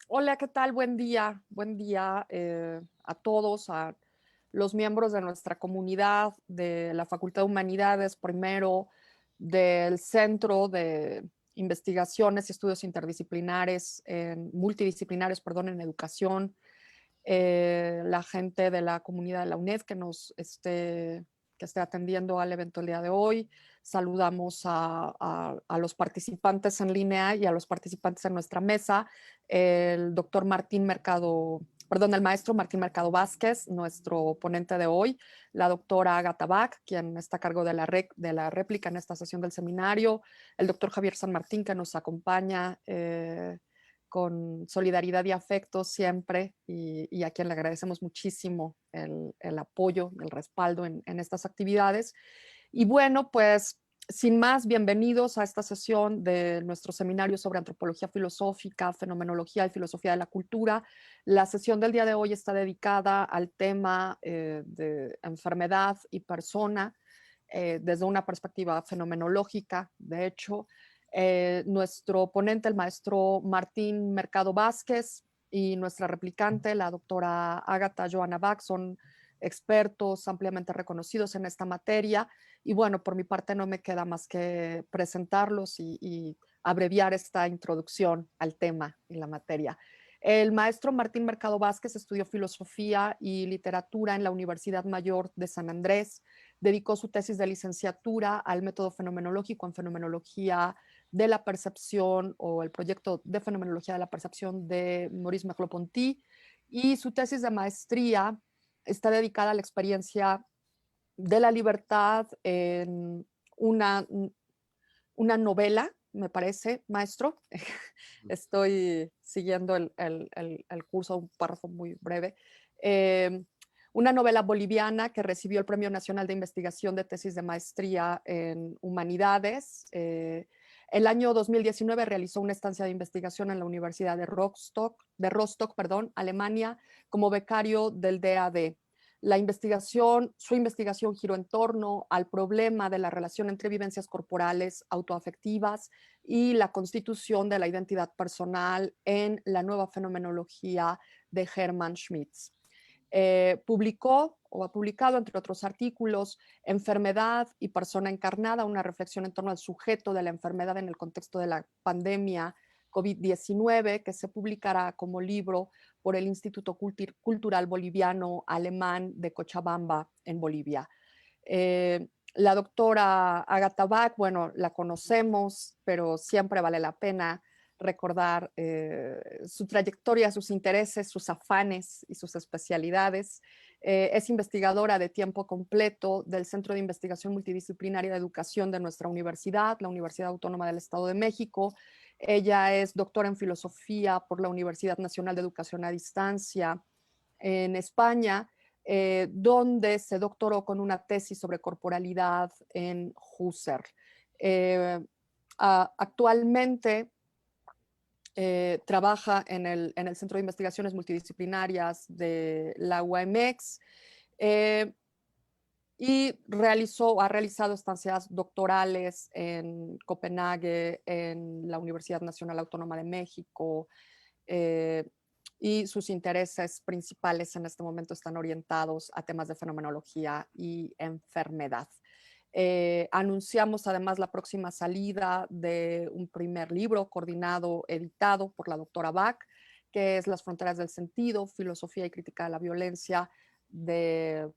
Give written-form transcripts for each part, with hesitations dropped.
Hola, ¿qué tal? Buen día a todos, a los miembros de nuestra comunidad, de la Facultad de Humanidades, primero, del Centro de Investigaciones y Estudios Multidisciplinares, perdón, en educación, la gente de la comunidad de la UNED que esté atendiendo al evento el día de hoy. Saludamos a los participantes en línea y a los participantes en nuestra mesa. El doctor Martín Mercado, perdón, el maestro Martín Mercado Vázquez, nuestro ponente de hoy, la doctora Agatha Bach, quien está a cargo de de la réplica en esta sesión del seminario, el doctor Javier San Martín, que nos acompaña con solidaridad y afecto siempre y a quien le agradecemos muchísimo el apoyo, el respaldo en estas actividades. Y bueno, pues sin más, bienvenidos a esta sesión de nuestro seminario sobre antropología filosófica, fenomenología y filosofía de la cultura. La sesión del día de hoy está dedicada al tema de enfermedad y persona desde una perspectiva fenomenológica, de hecho. Nuestro ponente, el maestro Martín Mercado Vázquez, y nuestra replicante, la doctora Agatha Joanna Bach, son expertos ampliamente reconocidos en esta materia. Y bueno, por mi parte no me queda más que presentarlos y abreviar esta introducción al tema y la materia. El maestro Martín Mercado Vázquez estudió filosofía y literatura en la Universidad Mayor de San Andrés. Dedicó su tesis de licenciatura al método fenomenológico en fenomenología de la percepción o el proyecto de fenomenología de la percepción de Maurice Merleau-Ponty, y su tesis de maestría está dedicada a la experiencia de la libertad en una, una novela, me parece, maestro. Estoy siguiendo el curso, un párrafo muy breve. Eh, una novela boliviana que recibió el Premio Nacional de Investigación de Tesis de Maestría en Humanidades. El año 2019 realizó una estancia de investigación en la Universidad de Rostock, perdón, Alemania, como becario del DAD. Su investigación giró en torno al problema de la relación entre vivencias corporales autoafectivas y la constitución de la identidad personal en la nueva fenomenología de Hermann Schmitz. Publicó o ha publicado, entre otros artículos, Enfermedad y persona encarnada, una reflexión en torno al sujeto de la enfermedad en el contexto de la pandemia COVID-19, que se publicará como libro por el Instituto Cultural Boliviano Alemán de Cochabamba, en Bolivia. La doctora Agatha Bach, bueno, la conocemos, pero siempre vale la pena recordar su trayectoria, sus intereses, sus afanes y sus especialidades. Es investigadora de tiempo completo del Centro de Investigación Multidisciplinaria de Educación de nuestra universidad, la Universidad Autónoma del Estado de México. Ella es doctora en filosofía por la Universidad Nacional de Educación a Distancia en España, donde se doctoró con una tesis sobre corporalidad en Husserl. Eh, Actualmente trabaja en el Centro de Investigaciones Multidisciplinarias de la UAMX, y ha realizado estancias doctorales en Copenhague, en la Universidad Nacional Autónoma de México, eh, y sus intereses principales en este momento están orientados a temas de fenomenología y enfermedad. Anunciamos además la próxima salida de un primer libro coordinado, editado por la doctora Bach, que es Las fronteras del sentido, filosofía y crítica de la violencia, de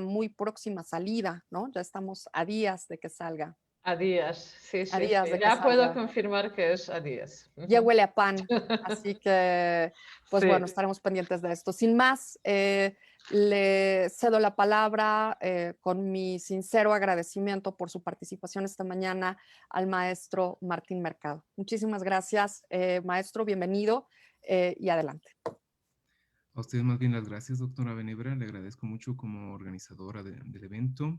muy próxima salida, ¿no? Ya estamos a días de que salga, A días, sí, a sí, días sí. de que Ya puedo salga. confirmar que es a días. Ya Ujú. huele a pan, así que, pues Sí. bueno, estaremos pendientes de esto. Sin más, le cedo la palabra con mi sincero agradecimiento por su participación esta mañana al maestro Martín Mercado. Muchísimas gracias, maestro, bienvenido y adelante. A usted más bien las gracias, doctora Benebra. Le agradezco mucho como organizadora del evento.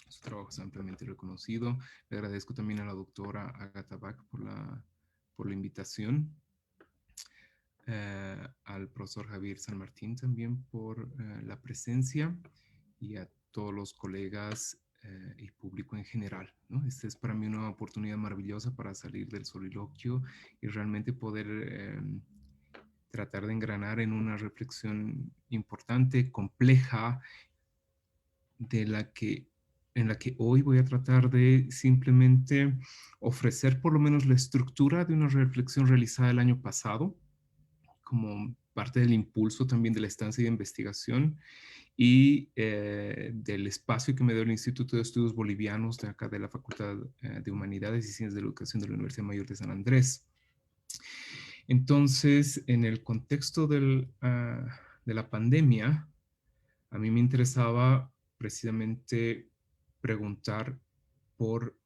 Su trabajo es ampliamente reconocido. Le agradezco también a la doctora Agatha Bach por la invitación. Al profesor Javier San Martín también por la presencia y a todos los colegas y público en general, ¿no? Esta es para mí una oportunidad maravillosa para salir del soliloquio y realmente poder tratar de engranar en una reflexión importante, compleja, en la que hoy voy a tratar de simplemente ofrecer por lo menos la estructura de una reflexión realizada el año pasado, como parte del impulso también de la estancia de investigación y del espacio que me dio el Instituto de Estudios Bolivianos de acá de la Facultad de Humanidades y Ciencias de la Educación de la Universidad Mayor de San Andrés. Entonces, en el contexto de la pandemia, a mí me interesaba precisamente preguntar por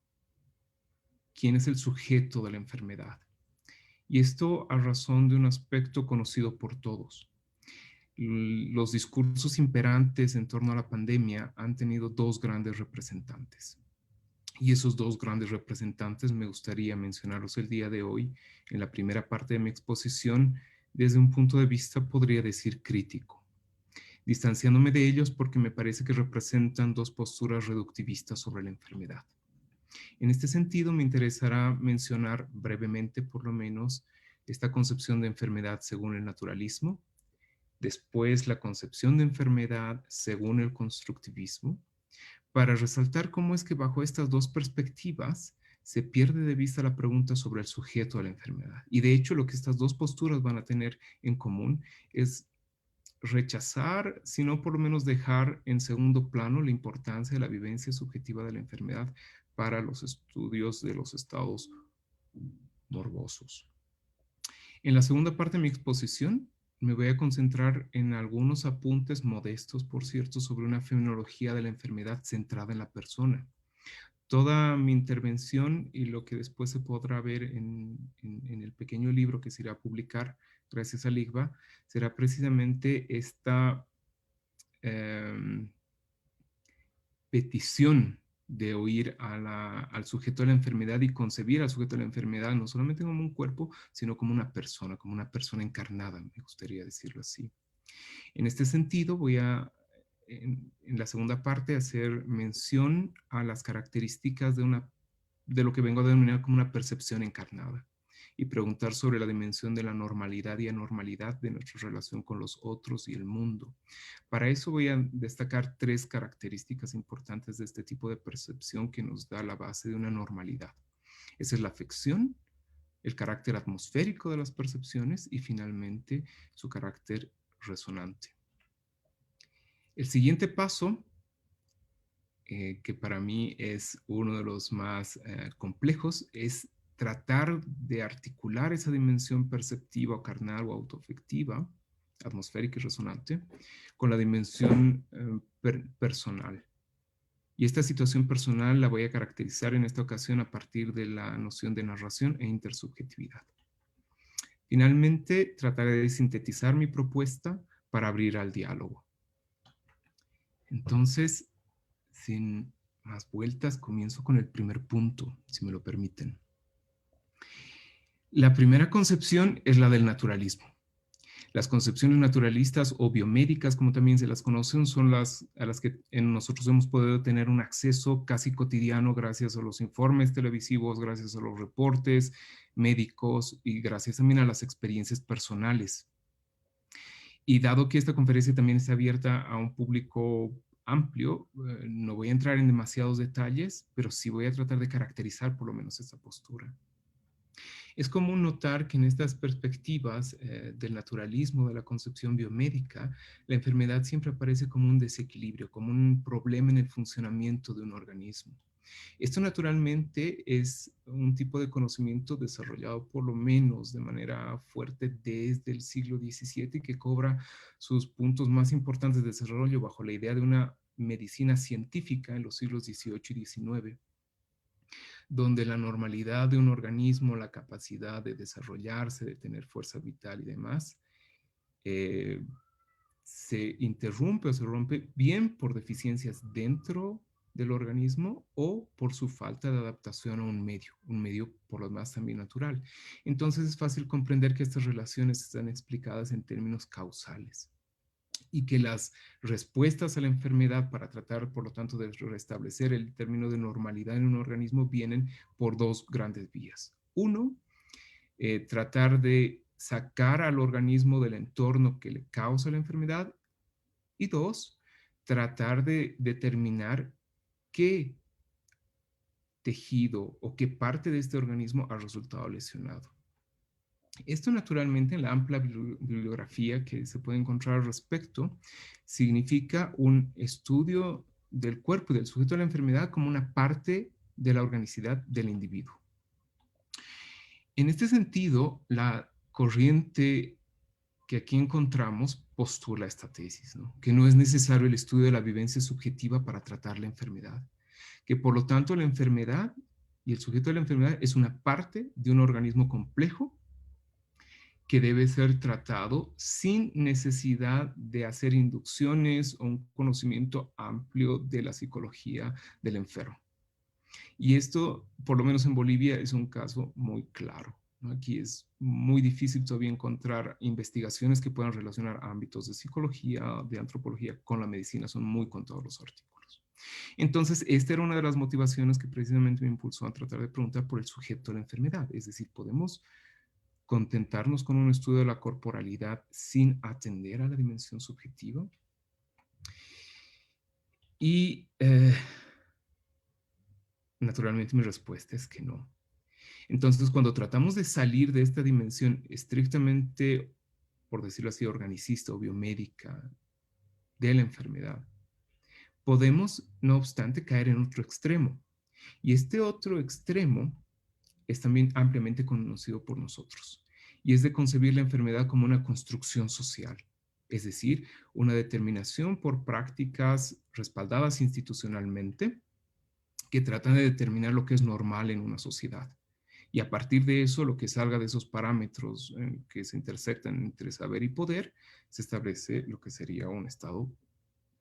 quién es el sujeto de la enfermedad. Y esto a razón de un aspecto conocido por todos. Los discursos imperantes en torno a la pandemia han tenido dos grandes representantes. Y esos dos grandes representantes me gustaría mencionarlos el día de hoy en la primera parte de mi exposición desde un punto de vista, podría decir, crítico, distanciándome de ellos porque me parece que representan dos posturas reductivistas sobre la enfermedad. En este sentido, me interesará mencionar brevemente, por lo menos, esta concepción de enfermedad según el naturalismo, después la concepción de enfermedad según el constructivismo, para resaltar cómo es que bajo estas dos perspectivas se pierde de vista la pregunta sobre el sujeto de la enfermedad. Y de hecho, lo que estas dos posturas van a tener en común es rechazar, sino por lo menos dejar en segundo plano la importancia de la vivencia subjetiva de la enfermedad para los estudios de los estados morbosos. En la segunda parte de mi exposición me voy a concentrar en algunos apuntes modestos, por cierto, sobre una fenomenología de la enfermedad centrada en la persona. Toda mi intervención y lo que después se podrá ver en el pequeño libro que se irá a publicar gracias al IGBA, será precisamente esta petición de oír al sujeto de la enfermedad y concebir al sujeto de la enfermedad no solamente como un cuerpo, sino como una persona encarnada, me gustaría decirlo así. En este sentido, voy a, en la segunda parte, hacer mención a las características de lo que vengo a denominar como una percepción encarnada y preguntar sobre la dimensión de la normalidad y anormalidad de nuestra relación con los otros y el mundo. Para eso voy a destacar tres características importantes de este tipo de percepción que nos da la base de una normalidad. Esa es la afección, el carácter atmosférico de las percepciones y finalmente su carácter resonante. El siguiente paso, que para mí es uno de los más complejos, es tratar de articular esa dimensión perceptiva o carnal o autoafectiva, atmosférica y resonante, con la dimensión personal. Y esta situación personal la voy a caracterizar en esta ocasión a partir de la noción de narración e intersubjetividad. Finalmente, trataré de sintetizar mi propuesta para abrir al diálogo. Entonces, sin más vueltas, comienzo con el primer punto, si me lo permiten. La primera concepción es la del naturalismo. Las concepciones naturalistas o biomédicas, como también se las conocen, son las a las que nosotros hemos podido tener un acceso casi cotidiano gracias a los informes televisivos, gracias a los reportes médicos y gracias también a las experiencias personales. Y dado que esta conferencia también está abierta a un público amplio, no voy a entrar en demasiados detalles, pero sí voy a tratar de caracterizar por lo menos esta postura. Es común notar que en estas perspectivas del naturalismo, de la concepción biomédica, la enfermedad siempre aparece como un desequilibrio, como un problema en el funcionamiento de un organismo. Esto naturalmente es un tipo de conocimiento desarrollado por lo menos de manera fuerte desde el siglo XVII y que cobra sus puntos más importantes de desarrollo bajo la idea de una medicina científica en los siglos XVIII y XIX, donde la normalidad de un organismo, la capacidad de desarrollarse, de tener fuerza vital y demás, se interrumpe o se rompe bien por deficiencias dentro del organismo o por su falta de adaptación a un medio por lo demás también natural. Entonces es fácil comprender que estas relaciones están explicadas en términos causales y que las respuestas a la enfermedad para tratar, por lo tanto, de restablecer el término de normalidad en un organismo vienen por dos grandes vías. Uno, tratar de sacar al organismo del entorno que le causa la enfermedad. Y dos, tratar de determinar qué tejido o qué parte de este organismo ha resultado lesionado. Esto naturalmente en la amplia bibliografía que se puede encontrar al respecto significa un estudio del cuerpo y del sujeto de la enfermedad como una parte de la organicidad del individuo. En este sentido, la corriente que aquí encontramos postula esta tesis, ¿no? Que no es necesario el estudio de la vivencia subjetiva para tratar la enfermedad, que por lo tanto la enfermedad y el sujeto de la enfermedad es una parte de un organismo complejo que debe ser tratado sin necesidad de hacer inducciones o un conocimiento amplio de la psicología del enfermo. Y esto, por lo menos en Bolivia, es un caso muy claro, ¿no? Aquí es muy difícil todavía encontrar investigaciones que puedan relacionar ámbitos de psicología, de antropología con la medicina, son muy contados los artículos. Entonces, esta era una de las motivaciones que precisamente me impulsó a tratar de preguntar por el sujeto de la enfermedad, es decir, ¿podemos contentarnos con un estudio de la corporalidad sin atender a la dimensión subjetiva? Y naturalmente mi respuesta es que no. Entonces, cuando tratamos de salir de esta dimensión estrictamente, por decirlo así, organicista o biomédica de la enfermedad, podemos, no obstante, caer en otro extremo. Y este otro extremo es también ampliamente conocido por nosotros, y es de concebir la enfermedad como una construcción social, es decir, una determinación por prácticas respaldadas institucionalmente que tratan de determinar lo que es normal en una sociedad. Y a partir de eso, lo que salga de esos parámetros que se intersectan entre saber y poder, se establece lo que sería un estado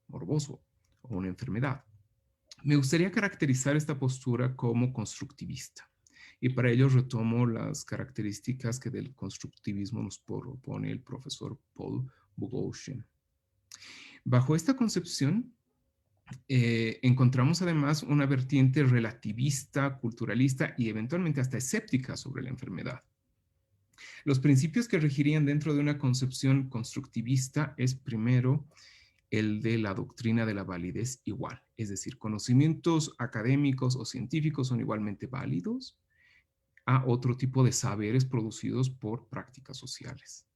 morboso o una enfermedad. Me gustaría caracterizar esta postura como constructivista. Y para ello retomo las características que del constructivismo nos propone el profesor Paul Boghossian. Bajo esta concepción, encontramos además una vertiente relativista, culturalista y eventualmente hasta escéptica sobre la enfermedad. Los principios que regirían dentro de una concepción constructivista es primero el de la doctrina de la validez igual, es decir, conocimientos académicos o científicos son igualmente válidos a otro tipo de saberes producidos por prácticas sociales.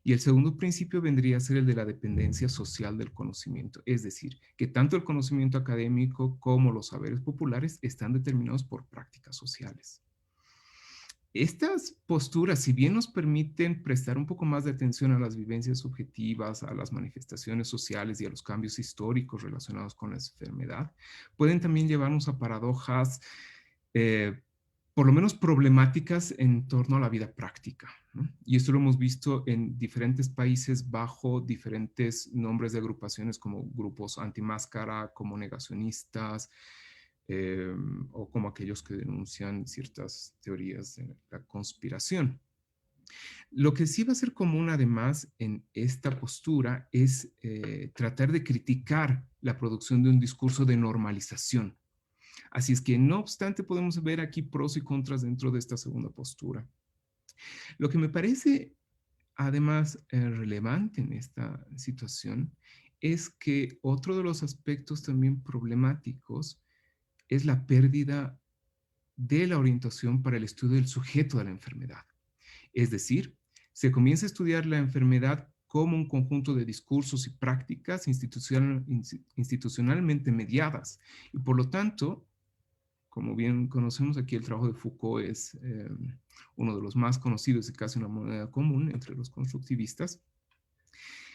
Y el segundo principio vendría a ser el de la dependencia social del conocimiento, es decir, que tanto el conocimiento académico como los saberes populares están determinados por prácticas sociales. Estas posturas, si bien nos permiten prestar un poco más de atención a las vivencias subjetivas, a las manifestaciones sociales y a los cambios históricos relacionados con la enfermedad, pueden también llevarnos a paradojas por lo menos problemáticas en torno a la vida práctica, ¿no? Y esto lo hemos visto en diferentes países bajo diferentes nombres de agrupaciones como grupos antimáscara, como negacionistas, o como aquellos que denuncian ciertas teorías de la conspiración. Lo que sí va a ser común además en esta postura es tratar de criticar la producción de un discurso de normalización. Así es que, no obstante, podemos ver aquí pros y contras dentro de esta segunda postura. Lo que me parece, además, relevante en esta situación es que otro de los aspectos también problemáticos es la pérdida de la orientación para el estudio del sujeto de la enfermedad. Es decir, se comienza a estudiar la enfermedad como un conjunto de discursos y prácticas institucionalmente mediadas y, por lo tanto, como bien conocemos aquí, el trabajo de Foucault es uno de los más conocidos y casi una moneda común entre los constructivistas.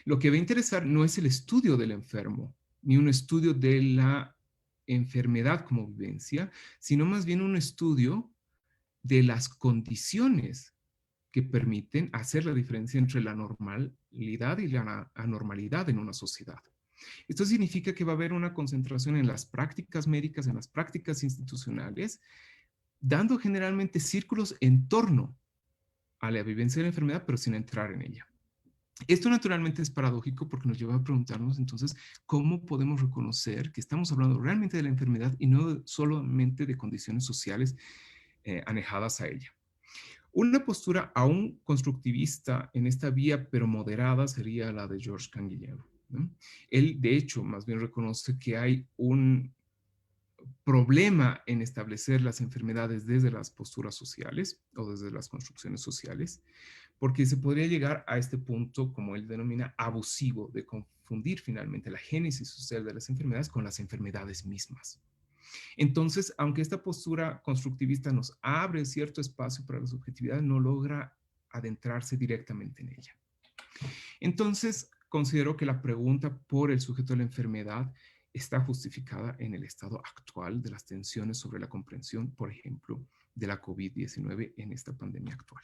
Lo que va a interesar no es el estudio del enfermo, ni un estudio de la enfermedad como vivencia, sino más bien un estudio de las condiciones que permiten hacer la diferencia entre la normalidad y la anormalidad en una sociedad. Esto significa que va a haber una concentración en las prácticas médicas, en las prácticas institucionales, dando generalmente círculos en torno a la vivencia de la enfermedad, pero sin entrar en ella. Esto naturalmente es paradójico porque nos lleva a preguntarnos entonces cómo podemos reconocer que estamos hablando realmente de la enfermedad y no solamente de condiciones sociales anejadas a ella. Una postura aún constructivista en esta vía, pero moderada, sería la de Georges Canguilhem, ¿no? Él, de hecho, más bien reconoce que hay un problema en establecer las enfermedades desde las posturas sociales o desde las construcciones sociales, porque se podría llegar a este punto, como él denomina, abusivo, de confundir finalmente la génesis social de las enfermedades con las enfermedades mismas. Entonces, aunque esta postura constructivista nos abre cierto espacio para la subjetividad, no logra adentrarse directamente en ella. Entonces, considero que la pregunta por el sujeto de la enfermedad está justificada en el estado actual de las tensiones sobre la comprensión, por ejemplo, de la COVID-19 en esta pandemia actual.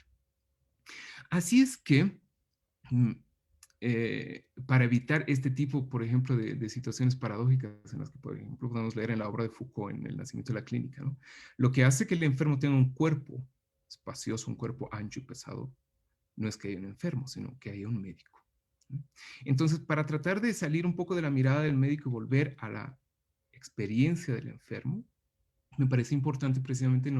Así es que, para evitar este tipo, por ejemplo, de situaciones paradójicas en las que, por ejemplo, podemos leer en la obra de Foucault, en El nacimiento de la clínica, ¿no? Lo que hace que el enfermo tenga un cuerpo espacioso, un cuerpo ancho y pesado, no es que haya un enfermo, sino que haya un médico. Entonces, para tratar de salir un poco de la mirada del médico y volver a la experiencia del enfermo, me parece importante precisamente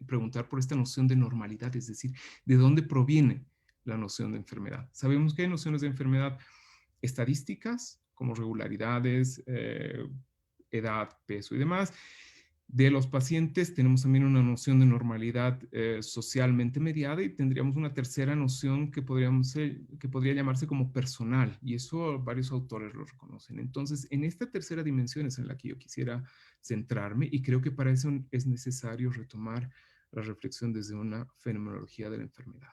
preguntar por esta noción de normalidad, es decir, de dónde proviene la noción de enfermedad. Sabemos que hay nociones de enfermedad estadísticas, como regularidades, edad, peso y demás. De los pacientes tenemos también una noción de normalidad socialmente mediada y tendríamos una tercera noción que podría llamarse como personal, y eso varios autores lo reconocen. Entonces, en esta tercera dimensión es en la que yo quisiera centrarme, y creo que para eso es necesario retomar la reflexión desde una fenomenología de la enfermedad.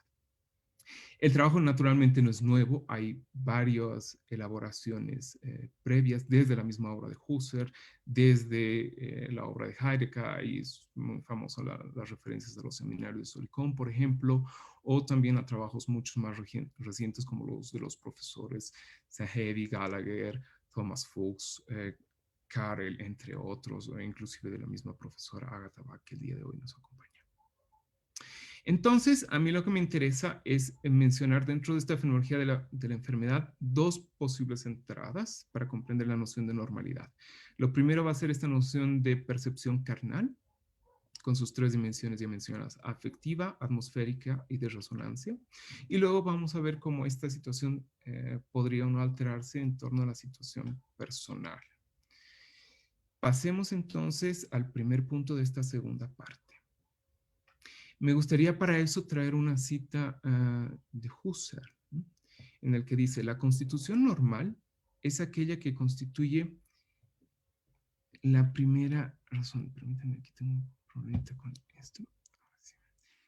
El trabajo naturalmente no es nuevo, hay varias elaboraciones previas desde la misma obra de Husserl, desde la obra de Heidegger, y es muy famosa las referencias de los seminarios de Solicón, por ejemplo, o también a trabajos mucho más recientes como los de los profesores Zahedi, Gallagher, Thomas Fuchs, Karel, entre otros, o inclusive de la misma profesora Agatha Bach, que el día de hoy nos acompaña. Entonces, a mí lo que me interesa es mencionar dentro de esta fenomenología de la enfermedad dos posibles entradas para comprender la noción de normalidad. Lo primero va a ser esta noción de percepción carnal, con sus tres dimensiones ya mencionadas: afectiva, atmosférica y de resonancia. Y luego vamos a ver cómo esta situación podría no alterarse en torno a la situación personal. Pasemos entonces al primer punto de esta segunda parte. Me gustaría para eso traer una cita de Husserl, ¿no? En el que dice: la constitución normal es aquella que constituye la primera razón. Permítanme, aquí tengo un problemita con esto.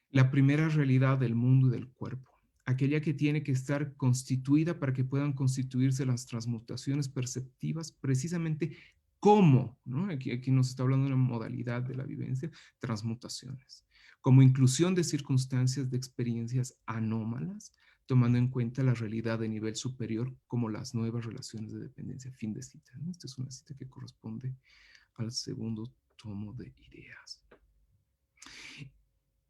La primera realidad del mundo y del cuerpo. Aquella que tiene que estar constituida para que puedan constituirse las transmutaciones perceptivas, precisamente como, ¿no? Aquí nos está hablando de una modalidad de la vivencia, transmutaciones, como inclusión de circunstancias de experiencias anómalas, tomando en cuenta la realidad de nivel superior como las nuevas relaciones de dependencia. Fin de cita, ¿no? Esta es una cita que corresponde al segundo tomo de Ideas.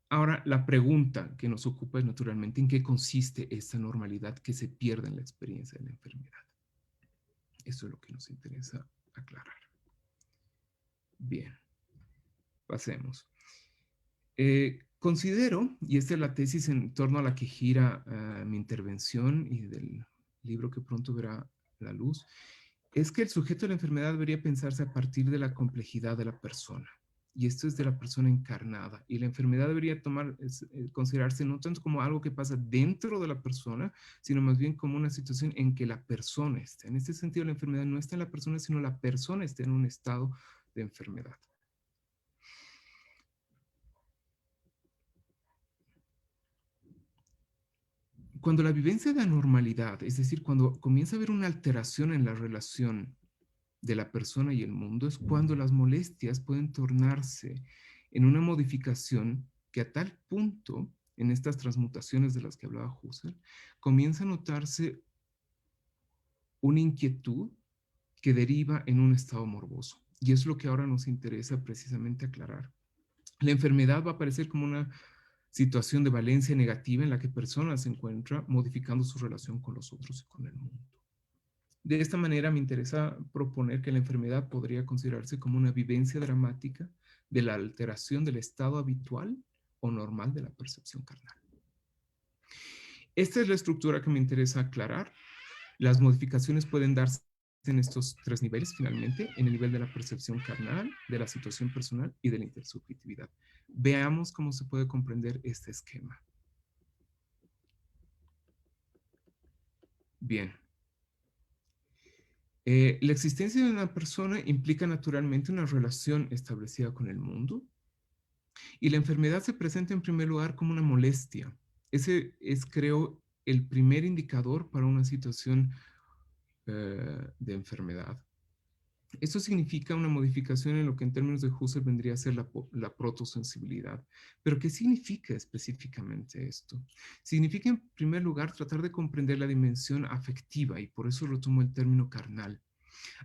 Ahora, la pregunta que nos ocupa es naturalmente en qué consiste esta normalidad que se pierde en la experiencia de la enfermedad. Eso es lo que nos interesa aclarar. Bien, pasemos. Considero, y esta es la tesis en torno a la que gira mi intervención y del libro que pronto verá la luz, es que el sujeto de la enfermedad debería pensarse a partir de la complejidad de la persona. Y esto es de la persona encarnada. Y la enfermedad debería considerarse no tanto como algo que pasa dentro de la persona, sino más bien como una situación en que la persona está. En este sentido, la enfermedad no está en la persona, sino la persona está en un estado de enfermedad. Cuando la vivencia de anormalidad, es decir, cuando comienza a haber una alteración en la relación de la persona y el mundo, es cuando las molestias pueden tornarse en una modificación que a tal punto, en estas transmutaciones de las que hablaba Husserl, comienza a notarse una inquietud que deriva en un estado morboso. Y es lo que ahora nos interesa precisamente aclarar. La enfermedad va a aparecer como una situación de valencia negativa en la que personas se encuentran modificando su relación con los otros y con el mundo. De esta manera me interesa proponer que la enfermedad podría considerarse como una vivencia dramática de la alteración del estado habitual o normal de la percepción carnal. Esta es la estructura que me interesa aclarar. Las modificaciones pueden darse en estos tres niveles, finalmente, en el nivel de la percepción carnal, de la situación personal y de la intersubjetividad. Veamos cómo se puede comprender este esquema. Bien. La existencia de una persona implica naturalmente una relación establecida con el mundo, y la enfermedad se presenta en primer lugar como una molestia. Ese es, creo, el primer indicador para una situación de enfermedad. Esto significa una modificación en lo que en términos de Husserl vendría a ser la protosensibilidad. Pero ¿qué significa específicamente esto? Significa, en primer lugar, tratar de comprender la dimensión afectiva, y por eso retomo el término carnal.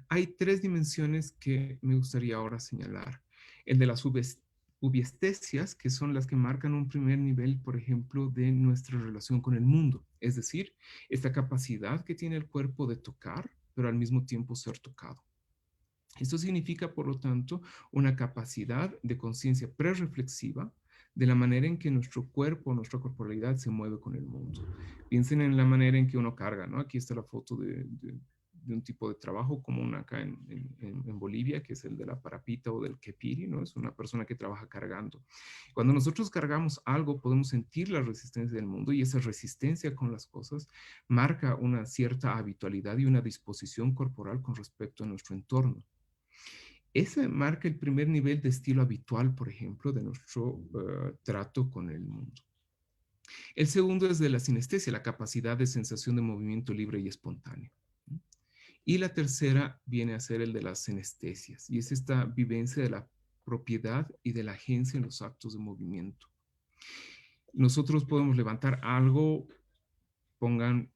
Hay tres dimensiones que me gustaría ahora señalar. El de las ubiestesias, que son las que marcan un primer nivel, por ejemplo, de nuestra relación con el mundo. Es decir, esta capacidad que tiene el cuerpo de tocar, pero al mismo tiempo ser tocado. Esto significa, por lo tanto, una capacidad de conciencia prereflexiva de la manera en que nuestro cuerpo, nuestra corporalidad se mueve con el mundo. Piensen en la manera en que uno carga, ¿no? Aquí está la foto de un tipo de trabajo común acá en Bolivia, que es el de la parapita o del kepiri, ¿no? Es una persona que trabaja cargando. Cuando nosotros cargamos algo, podemos sentir la resistencia del mundo, y esa resistencia con las cosas marca una cierta habitualidad y una disposición corporal con respecto a nuestro entorno. Ese marca el primer nivel de estilo habitual, por ejemplo, de nuestro trato con el mundo. El segundo es de la sinestesia, la capacidad de sensación de movimiento libre y espontáneo. Y la tercera viene a ser el de las senestesias, y es esta vivencia de la propiedad y de la agencia en los actos de movimiento. Nosotros podemos levantar algo, pongan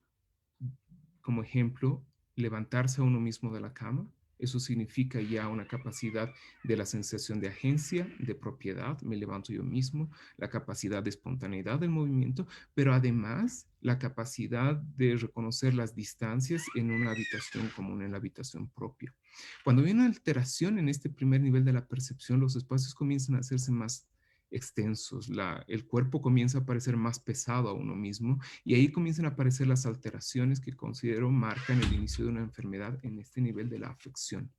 como ejemplo, levantarse a uno mismo de la cama. Eso significa ya una capacidad de la sensación de agencia, de propiedad, me levanto yo mismo, la capacidad de espontaneidad del movimiento, pero además la capacidad de reconocer las distancias en una habitación común, en la habitación propia. Cuando hay una alteración en este primer nivel de la percepción, los espacios comienzan a hacerse más extensos, el cuerpo comienza a parecer más pesado a uno mismo, y ahí comienzan a aparecer las alteraciones que considero marcan el inicio de una enfermedad en este nivel de la afección.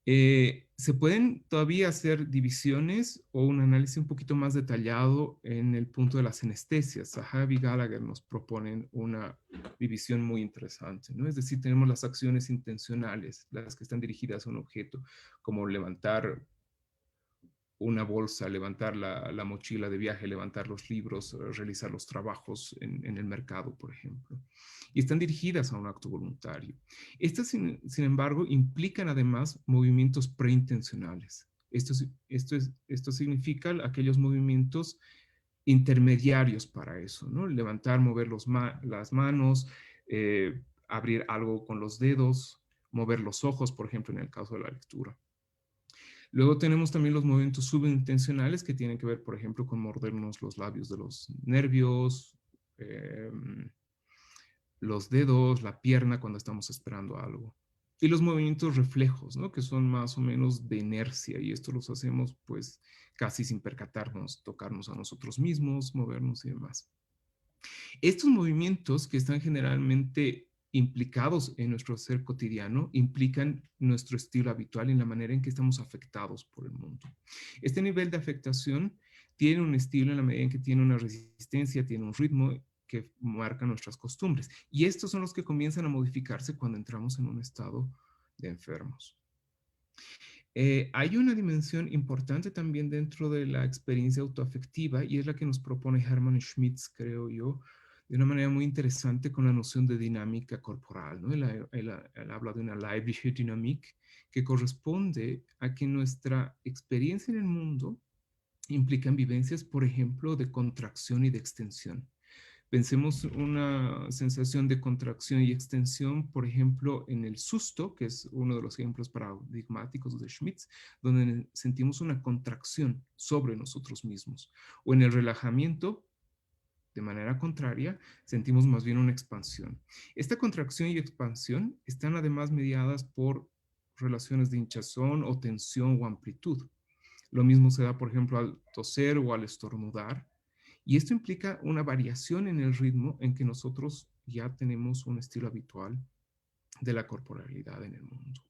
Se pueden todavía hacer divisiones o un análisis un poquito más detallado en el punto de las anestesias. Zahavi y Gallagher nos proponen una división muy interesante, ¿no? Es decir, tenemos las acciones intencionales, las que están dirigidas a un objeto, como levantar una bolsa, levantar la mochila de viaje, levantar los libros, realizar los trabajos en el mercado, por ejemplo. Y están dirigidas a un acto voluntario. Estas, sin embargo, implican además movimientos preintencionales. Esto significa aquellos movimientos intermediarios para eso, ¿no? Levantar, mover las manos, abrir algo con los dedos, mover los ojos, por ejemplo, en el caso de la lectura. Luego tenemos también los movimientos subintencionales, que tienen que ver, por ejemplo, con mordernos los labios de los nervios, los dedos, la pierna cuando estamos esperando algo. Y los movimientos reflejos, ¿no? Que son más o menos de inercia, y esto los hacemos pues casi sin percatarnos, tocarnos a nosotros mismos, movernos y demás. Estos movimientos, que están generalmente implicados en nuestro ser cotidiano, implican nuestro estilo habitual en la manera en que estamos afectados por el mundo. Este nivel de afectación tiene un estilo en la medida en que tiene una resistencia, tiene un ritmo que marca nuestras costumbres. Y estos son los que comienzan a modificarse cuando entramos en un estado de enfermos. Hay una dimensión importante también dentro de la experiencia autoafectiva, y es la que nos propone Hermann Schmitz, creo yo, de una manera muy interesante, con la noción de dinámica corporal, ¿no? Él habla de una leibliche Dynamik, que corresponde a que nuestra experiencia en el mundo implican vivencias, por ejemplo, de contracción y de extensión. Pensemos una sensación de contracción y extensión, por ejemplo, en el susto, que es uno de los ejemplos paradigmáticos de Schmitz, donde sentimos una contracción sobre nosotros mismos. O en el relajamiento, de manera contraria, sentimos más bien una expansión. Esta contracción y expansión están además mediadas por relaciones de hinchazón o tensión o amplitud. Lo mismo se da, por ejemplo, al toser o al estornudar. Y esto implica una variación en el ritmo en que nosotros ya tenemos un estilo habitual de la corporalidad en el mundo.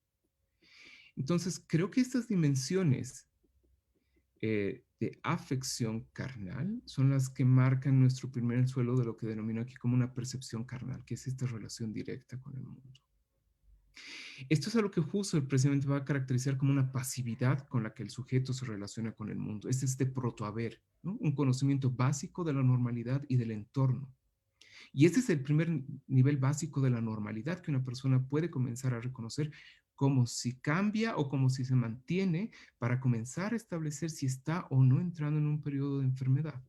Entonces, creo que estas dimensiones de afección carnal son las que marcan nuestro primer suelo de lo que denomino aquí como una percepción carnal, que es esta relación directa con el mundo. Esto es algo que Husserl precisamente va a caracterizar como una pasividad con la que el sujeto se relaciona con el mundo. Es este protohaber, ¿no? Un conocimiento básico de la normalidad y del entorno. Y este es el primer nivel básico de la normalidad que una persona puede comenzar a reconocer como si cambia o como si se mantiene para comenzar a establecer si está o no entrando en un periodo de enfermedad.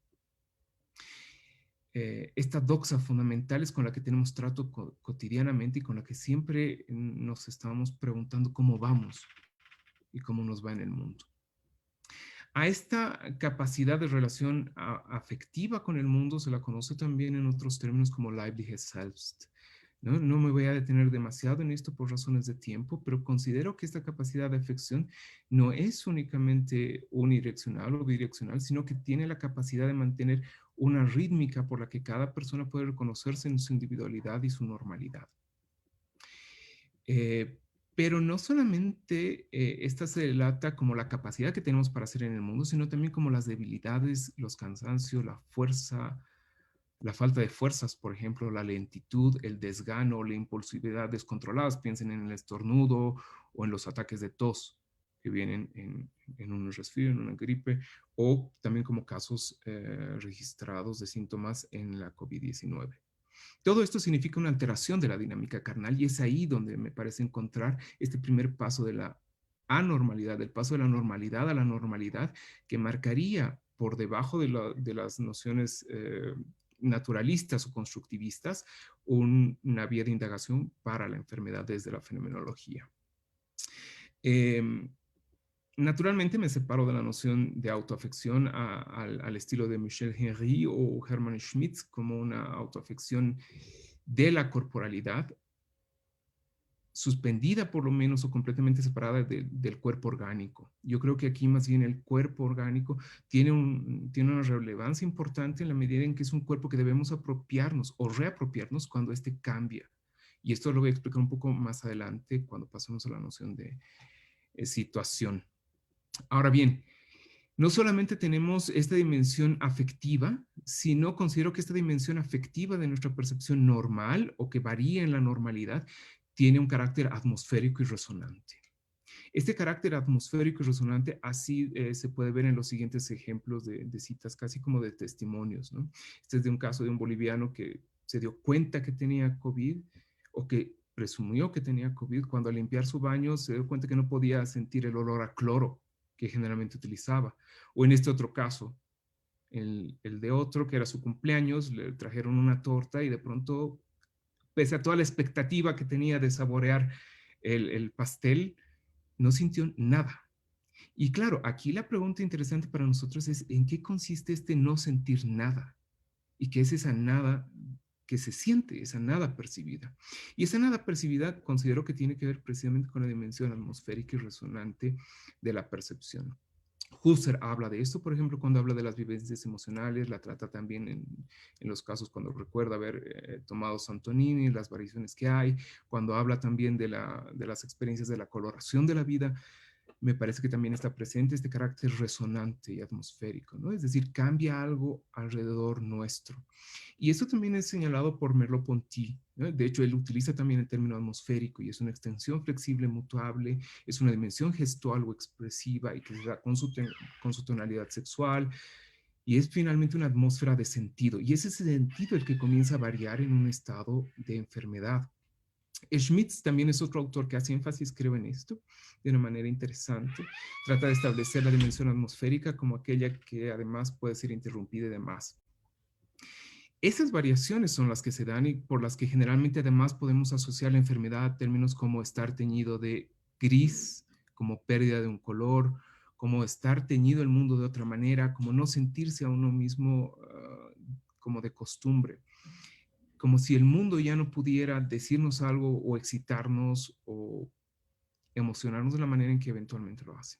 Esta doxa fundamental es con la que tenemos trato cotidianamente y con la que siempre nos estamos preguntando cómo vamos y cómo nos va en el mundo. A esta capacidad de relación afectiva con el mundo se la conoce también en otros términos como Leibliches Selbst. No me voy a detener demasiado en esto por razones de tiempo, pero considero que esta capacidad de afección no es únicamente unidireccional o bidireccional, sino que tiene la capacidad de mantener una rítmica por la que cada persona puede reconocerse en su individualidad y su normalidad. Pero no solamente esta se delata como la capacidad que tenemos para hacer en el mundo, sino también como las debilidades, los cansancios, la fuerza, la falta de fuerzas, por ejemplo, la lentitud, el desgano, la impulsividad descontroladas. Piensen en el estornudo o en los ataques de tos que vienen en un resfrío, en una gripe, o también como casos registrados de síntomas en la COVID-19. Todo esto significa una alteración de la dinámica carnal y es ahí donde me parece encontrar este primer paso de la anormalidad, del paso de la normalidad a la normalidad, que marcaría por debajo de las nociones naturalistas o constructivistas una vía de indagación para la enfermedad desde la fenomenología. Naturalmente me separo de la noción de autoafección al estilo de Michel Henry o Hermann Schmitz como una autoafección de la corporalidad, suspendida por lo menos o completamente separada del cuerpo orgánico. Yo creo que aquí más bien el cuerpo orgánico tiene una relevancia importante en la medida en que es un cuerpo que debemos apropiarnos o reapropiarnos cuando éste cambia. Y esto lo voy a explicar un poco más adelante cuando pasemos a la noción de situación. Ahora bien, no solamente tenemos esta dimensión afectiva, sino considero que esta dimensión afectiva de nuestra percepción normal o que varía en la normalidad tiene un carácter atmosférico y resonante. Este carácter atmosférico y resonante así se puede ver en los siguientes ejemplos de citas, casi como de testimonios, ¿no? Este es de un caso de un boliviano que se dio cuenta que tenía COVID o que presumió que tenía COVID cuando al limpiar su baño se dio cuenta que no podía sentir el olor a cloro que generalmente utilizaba. O en este otro caso, el de otro, que era su cumpleaños, le trajeron una torta y de pronto, pese a toda la expectativa que tenía de saborear el pastel, no sintió nada. Y claro, aquí la pregunta interesante para nosotros es, ¿en qué consiste este no sentir nada? ¿Y qué es esa nada que se siente, esa nada percibida? Y esa nada percibida considero que tiene que ver precisamente con la dimensión atmosférica y resonante de la percepción. Husserl habla de esto, por ejemplo, cuando habla de las vivencias emocionales, la trata también en los casos cuando recuerda haber tomado Santonini, las variaciones que hay, cuando habla también de las experiencias de la coloración de la vida. Me parece que también está presente este carácter resonante y atmosférico, ¿no? Es decir, cambia algo alrededor nuestro. Y eso también es señalado por Merleau-Ponty, ¿no? De hecho, él utiliza también el término atmosférico y es una extensión flexible, mutuable, es una dimensión gestual o expresiva y que se da con su tonalidad sexual y es finalmente una atmósfera de sentido. Y es ese sentido el que comienza a variar en un estado de enfermedad. Schmitz también es otro autor que hace énfasis, creo, en esto de una manera interesante. Trata de establecer la dimensión atmosférica como aquella que además puede ser interrumpida y demás. Esas variaciones son las que se dan y por las que generalmente además podemos asociar la enfermedad a términos como estar teñido de gris, como pérdida de un color, como estar teñido el mundo de otra manera, como no sentirse a uno mismo como de costumbre, como si el mundo ya no pudiera decirnos algo o excitarnos o emocionarnos de la manera en que eventualmente lo hace.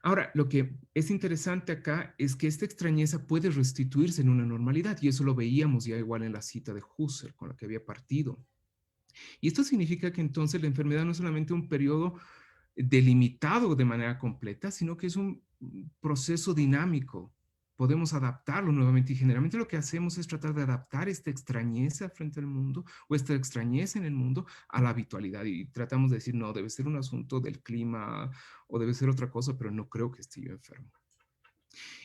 Ahora, lo que es interesante acá es que esta extrañeza puede restituirse en una normalidad, y eso lo veíamos ya igual en la cita de Husserl, con la que había partido. Y esto significa que entonces la enfermedad no es solamente un periodo delimitado de manera completa, sino que es un proceso dinámico. Podemos adaptarlo nuevamente y generalmente lo que hacemos es tratar de adaptar esta extrañeza frente al mundo o esta extrañeza en el mundo a la habitualidad y tratamos de decir, no, debe ser un asunto del clima o debe ser otra cosa, pero no creo que esté yo enfermo.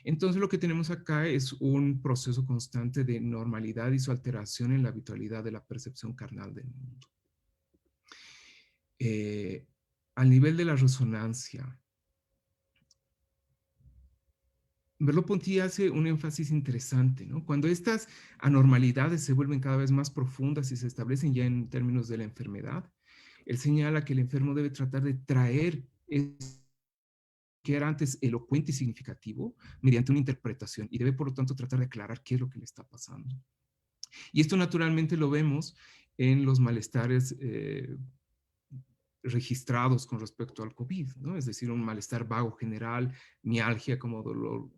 Entonces lo que tenemos acá es un proceso constante de normalidad y su alteración en la habitualidad de la percepción carnal del mundo. Al nivel de la resonancia, Merleau-Ponty hace un énfasis interesante, ¿no? Cuando estas anormalidades se vuelven cada vez más profundas y se establecen ya en términos de la enfermedad, él señala que el enfermo debe tratar de traer que era antes elocuente y significativo mediante una interpretación y debe por lo tanto tratar de aclarar qué es lo que le está pasando. Y esto naturalmente lo vemos en los malestares registrados con respecto al COVID, ¿no? Es decir, un malestar vago general, mialgia como dolor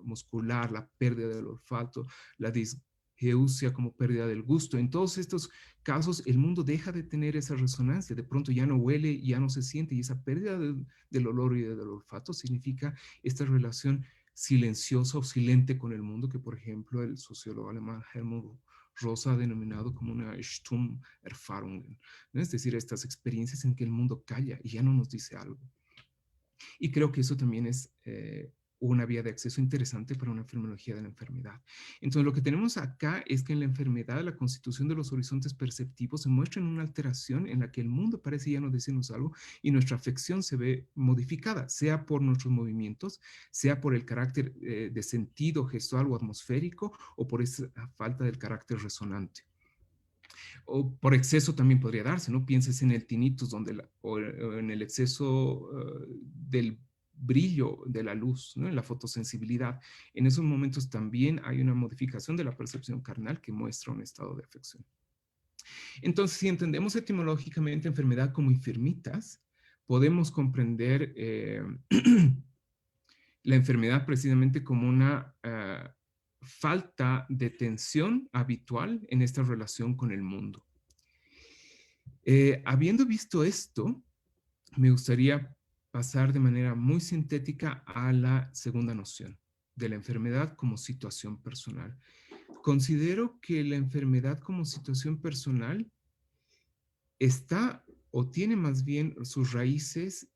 muscular, la pérdida del olfato, la disgeusia como pérdida del gusto. En todos estos casos, el mundo deja de tener esa resonancia, de pronto ya no huele, ya no se siente, y esa pérdida del olor y del olfato significa esta relación silenciosa o silente con el mundo que, por ejemplo, el sociólogo alemán Helmut Rosa ha denominado como una Stumm-Erfahrungen, ¿no? Es decir, estas experiencias en que el mundo calla y ya no nos dice algo. Y creo que eso también es una vía de acceso interesante para una fenomenología de la enfermedad. Entonces, lo que tenemos acá es que en la enfermedad la constitución de los horizontes perceptivos se muestra en una alteración en la que el mundo parece ya no decirnos algo y nuestra afección se ve modificada, sea por nuestros movimientos, sea por el carácter de sentido gestual o atmosférico o por esa falta del carácter resonante. O por exceso también podría darse, ¿no? Pienses en el tinnitus o en el exceso del brillo de la luz, ¿no? En la fotosensibilidad. En esos momentos también hay una modificación de la percepción carnal que muestra un estado de afección. Entonces, si entendemos etimológicamente enfermedad como enfermitas, podemos comprender la enfermedad precisamente como una falta de tensión habitual en esta relación con el mundo. Habiendo visto esto, me gustaría pasar de manera muy sintética a la segunda noción de la enfermedad como situación personal. Considero que la enfermedad como situación personal está o tiene más bien sus raíces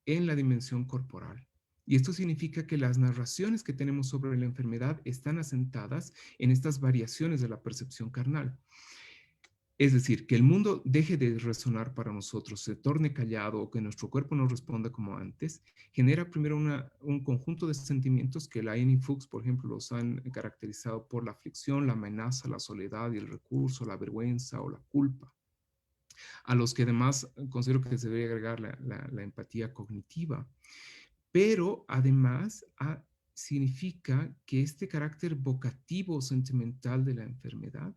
en la dimensión corporal. Y esto significa que las narraciones que tenemos sobre la enfermedad están asentadas en estas variaciones de la percepción carnal. Es decir, que el mundo deje de resonar para nosotros, se torne callado o que nuestro cuerpo no responda como antes, genera primero un conjunto de sentimientos que la Annie Fuchs, por ejemplo, los han caracterizado por la aflicción, la amenaza, la soledad y el recurso, la vergüenza o la culpa, a los que además considero que se debe agregar la empatía cognitiva. Pero además significa que este carácter vocativo sentimental de la enfermedad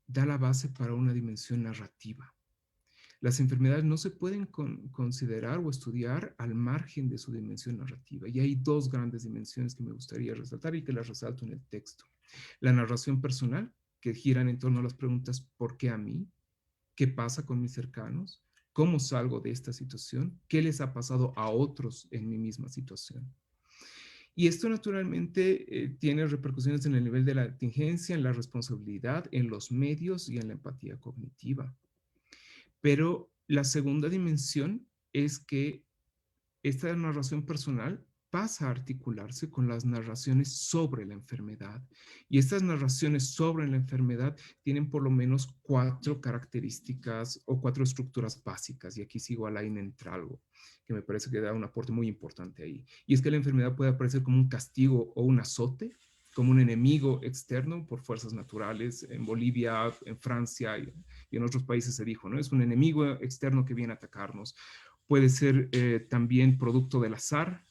da la base para una dimensión narrativa. Las enfermedades no se pueden considerar o estudiar al margen de su dimensión narrativa. Y hay dos grandes dimensiones que me gustaría resaltar y que las resalto en el texto. La narración personal, que giran en torno a las preguntas ¿por qué a mí? ¿Qué pasa con mis cercanos? ¿Cómo salgo de esta situación? ¿Qué les ha pasado a otros en mi misma situación? Y esto naturalmente tiene repercusiones en el nivel de la contingencia, en la responsabilidad, en los medios y en la empatía cognitiva. Pero la segunda dimensión es que esta narración personal pasa a articularse con las narraciones sobre la enfermedad. Y estas narraciones sobre la enfermedad tienen por lo menos 4 características o 4 estructuras básicas. Y aquí sigo a Alain Entralgo, que me parece que da un aporte muy importante ahí. Y es que la enfermedad puede aparecer como un castigo o un azote, como un enemigo externo por fuerzas naturales. En Bolivia, en Francia y en otros países se dijo, ¿no? Es un enemigo externo que viene a atacarnos. Puede ser también producto del azar,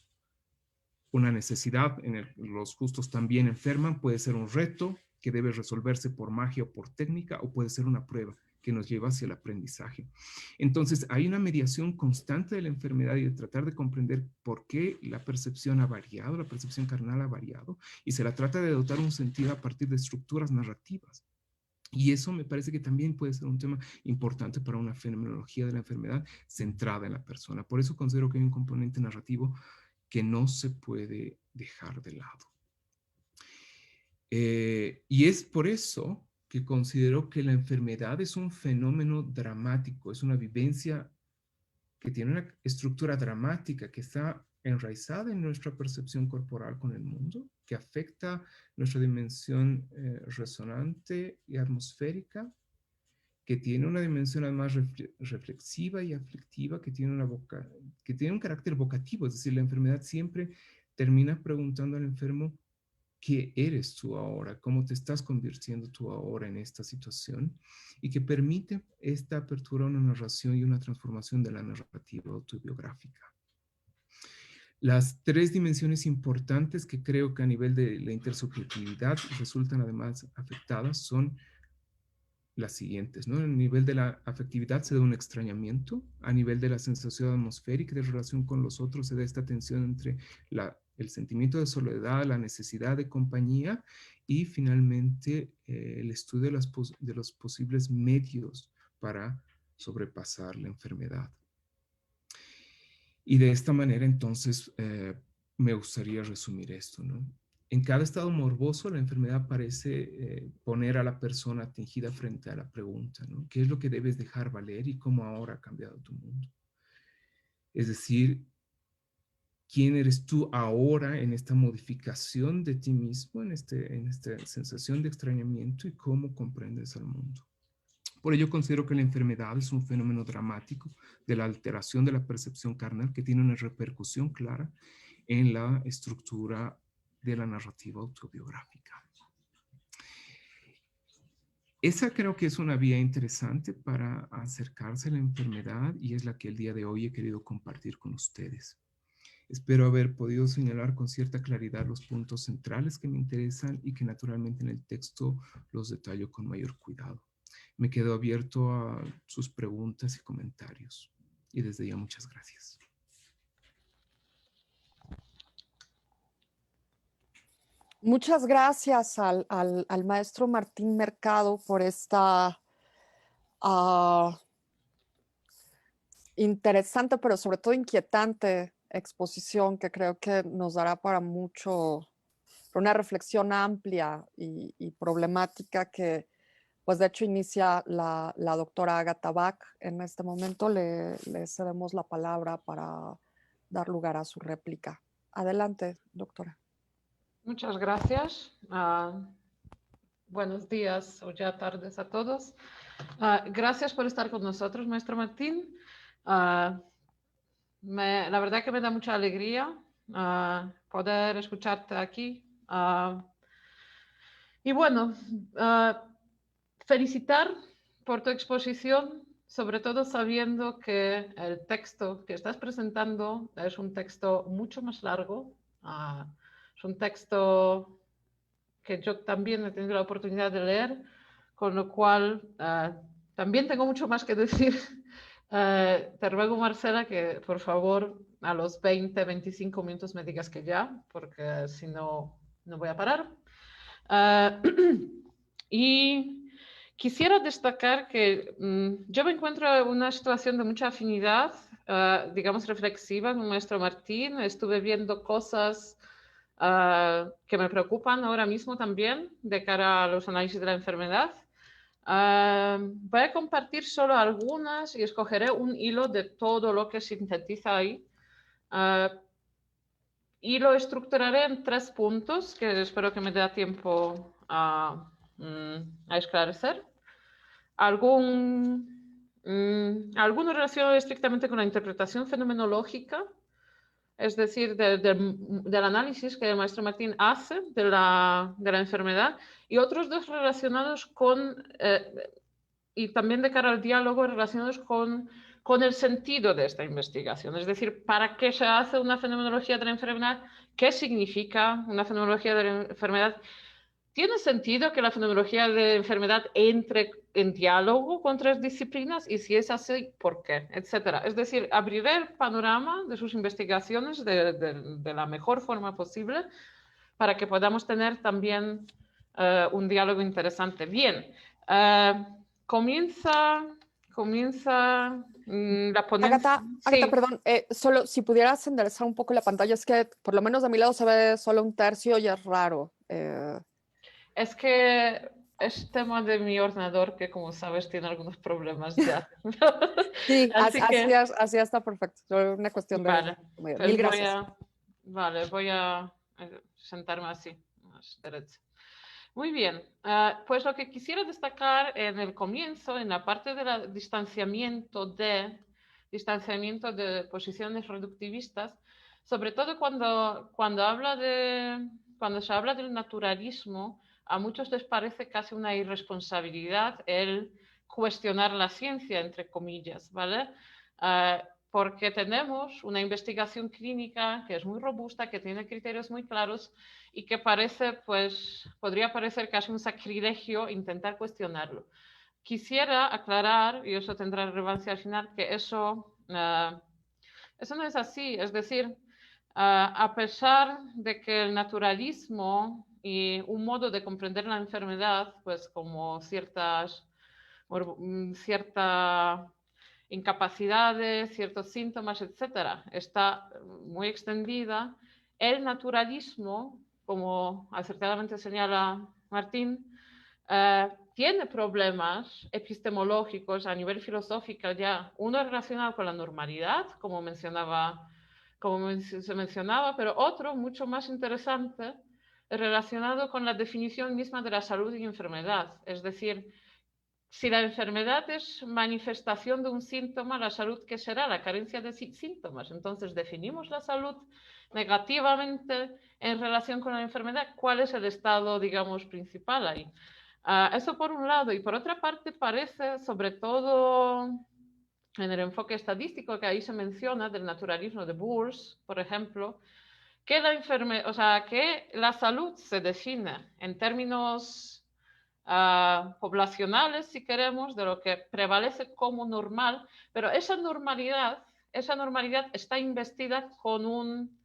una necesidad en los justos también enferman, puede ser un reto que debe resolverse por magia o por técnica, o puede ser una prueba que nos lleva hacia el aprendizaje. Entonces, hay una mediación constante de la enfermedad y de tratar de comprender por qué la percepción ha variado, la percepción carnal ha variado, y se la trata de dotar un sentido a partir de estructuras narrativas. Y eso me parece que también puede ser un tema importante para una fenomenología de la enfermedad centrada en la persona. Por eso considero que hay un componente narrativo que no se puede dejar de lado. Y es por eso que considero que la enfermedad es un fenómeno dramático, es una vivencia que tiene una estructura dramática que está enraizada en nuestra percepción corporal con el mundo, que afecta nuestra dimensión resonante y atmosférica, que tiene una dimensión además reflexiva y aflictiva, que tiene un carácter vocativo, es decir, la enfermedad siempre termina preguntando al enfermo, ¿qué eres tú ahora? ¿Cómo te estás convirtiendo tú ahora en esta situación? Y que permite esta apertura a una narración y una transformación de la narrativa autobiográfica. Las tres dimensiones importantes que creo que a nivel de la intersubjetividad resultan además afectadas son las siguientes, ¿no? A nivel de la afectividad se da un extrañamiento, a nivel de la sensación atmosférica de relación con los otros se da esta tensión entre el sentimiento de soledad, la necesidad de compañía y finalmente el estudio de los posibles medios para sobrepasar la enfermedad. Y de esta manera entonces me gustaría resumir esto, ¿no? En cada estado morboso, la enfermedad parece poner a la persona atingida frente a la pregunta, ¿no? ¿Qué es lo que debes dejar valer y cómo ahora ha cambiado tu mundo? Es decir, ¿quién eres tú ahora en esta modificación de ti mismo, en esta sensación de extrañamiento y cómo comprendes al mundo? Por ello considero que la enfermedad es un fenómeno dramático de la alteración de la percepción carnal que tiene una repercusión clara en la estructura de la narrativa autobiográfica. Esa creo que es una vía interesante para acercarse a la enfermedad y es la que el día de hoy he querido compartir con ustedes. Espero haber podido señalar con cierta claridad los puntos centrales que me interesan y que naturalmente en el texto los detallo con mayor cuidado. Me quedo abierto a sus preguntas y comentarios. Y desde ya muchas gracias. Muchas gracias al maestro Martín Mercado por esta interesante, pero sobre todo inquietante exposición que creo que nos dará para mucho, para una reflexión amplia y problemática que, pues de hecho, inicia la doctora Agatha Bach. En este momento le cedemos la palabra para dar lugar a su réplica. Adelante, doctora. Muchas gracias. Buenos días o ya tardes a todos. Gracias por estar con nosotros, maestro Martín. La verdad que me da mucha alegría poder escucharte aquí. Y bueno, felicitar por tu exposición, sobre todo sabiendo que el texto que estás presentando es un texto mucho más largo. Es un texto que yo también he tenido la oportunidad de leer, con lo cual también tengo mucho más que decir. Te ruego, Marcela, que por favor a los 20-25 minutos me digas que ya, porque si no, no voy a parar. Y quisiera destacar que yo me encuentro en una situación de mucha afinidad, digamos, reflexiva con maestro Martín. Estuve viendo cosas que me preocupan ahora mismo también de cara a los análisis de la enfermedad. Voy a compartir solo algunas y escogeré un hilo de todo lo que sintetiza ahí. Y lo estructuraré en 3 puntos que espero que me dé tiempo a esclarecer. Alguno relacionado estrictamente con la interpretación fenomenológica, es decir, del análisis que el maestro Martín hace de la enfermedad, y otros 2 relacionados con, y también de cara al diálogo, relacionados con el sentido de esta investigación. Es decir, ¿para qué se hace una fenomenología de la enfermedad? ¿Qué significa una fenomenología de la enfermedad? ¿tiene sentido que la fenomenología de enfermedad entre en diálogo con otras disciplinas? Y si es así, ¿por qué? Etcétera. Es decir, abriré el panorama de sus investigaciones de la mejor forma posible para que podamos tener también un diálogo interesante. Bien, comienza la ponencia. Agatha, Sí, perdón, solo si pudieras enderezar un poco la pantalla, es que por lo menos de mi lado se ve solo un tercio y es raro. es que es tema de mi ordenador que, como sabes, tiene algunos problemas ya. Sí, Así que, así está perfecto. Solo una cuestión de vale, comodidad. pues Mil gracias. voy a sentarme así, más derecha. Muy bien, pues lo que quisiera destacar en el comienzo, en la parte del distanciamiento de posiciones reductivistas, sobre todo cuando se habla del naturalismo, a muchos les parece casi una irresponsabilidad el cuestionar la ciencia, entre comillas, ¿vale? Porque tenemos una investigación clínica que es muy robusta, que tiene criterios muy claros y que podría parecer casi un sacrilegio intentar cuestionarlo. Quisiera aclarar, y eso tendrá relevancia al final, que eso no es así. Es decir, a pesar de que el naturalismo y un modo de comprender la enfermedad, pues como ciertas incapacidades, ciertos síntomas, etcétera, está muy extendida, el naturalismo, como acertadamente señala Martín, tiene problemas epistemológicos a nivel filosófico ya, uno relacionado con la normalidad, como se mencionaba, pero otro mucho más interesante relacionado con la definición misma de la salud y enfermedad. Es decir, si la enfermedad es manifestación de un síntoma, la salud, ¿qué será? La carencia de síntomas. Entonces, definimos la salud negativamente en relación con la enfermedad. ¿Cuál es el estado, digamos, principal ahí? Eso por un lado. Y por otra parte, parece, sobre todo en el enfoque estadístico que ahí se menciona, del naturalismo de Boers, por ejemplo, que que la salud se define en términos poblacionales, si queremos, de lo que prevalece como normal, pero esa normalidad está investida con un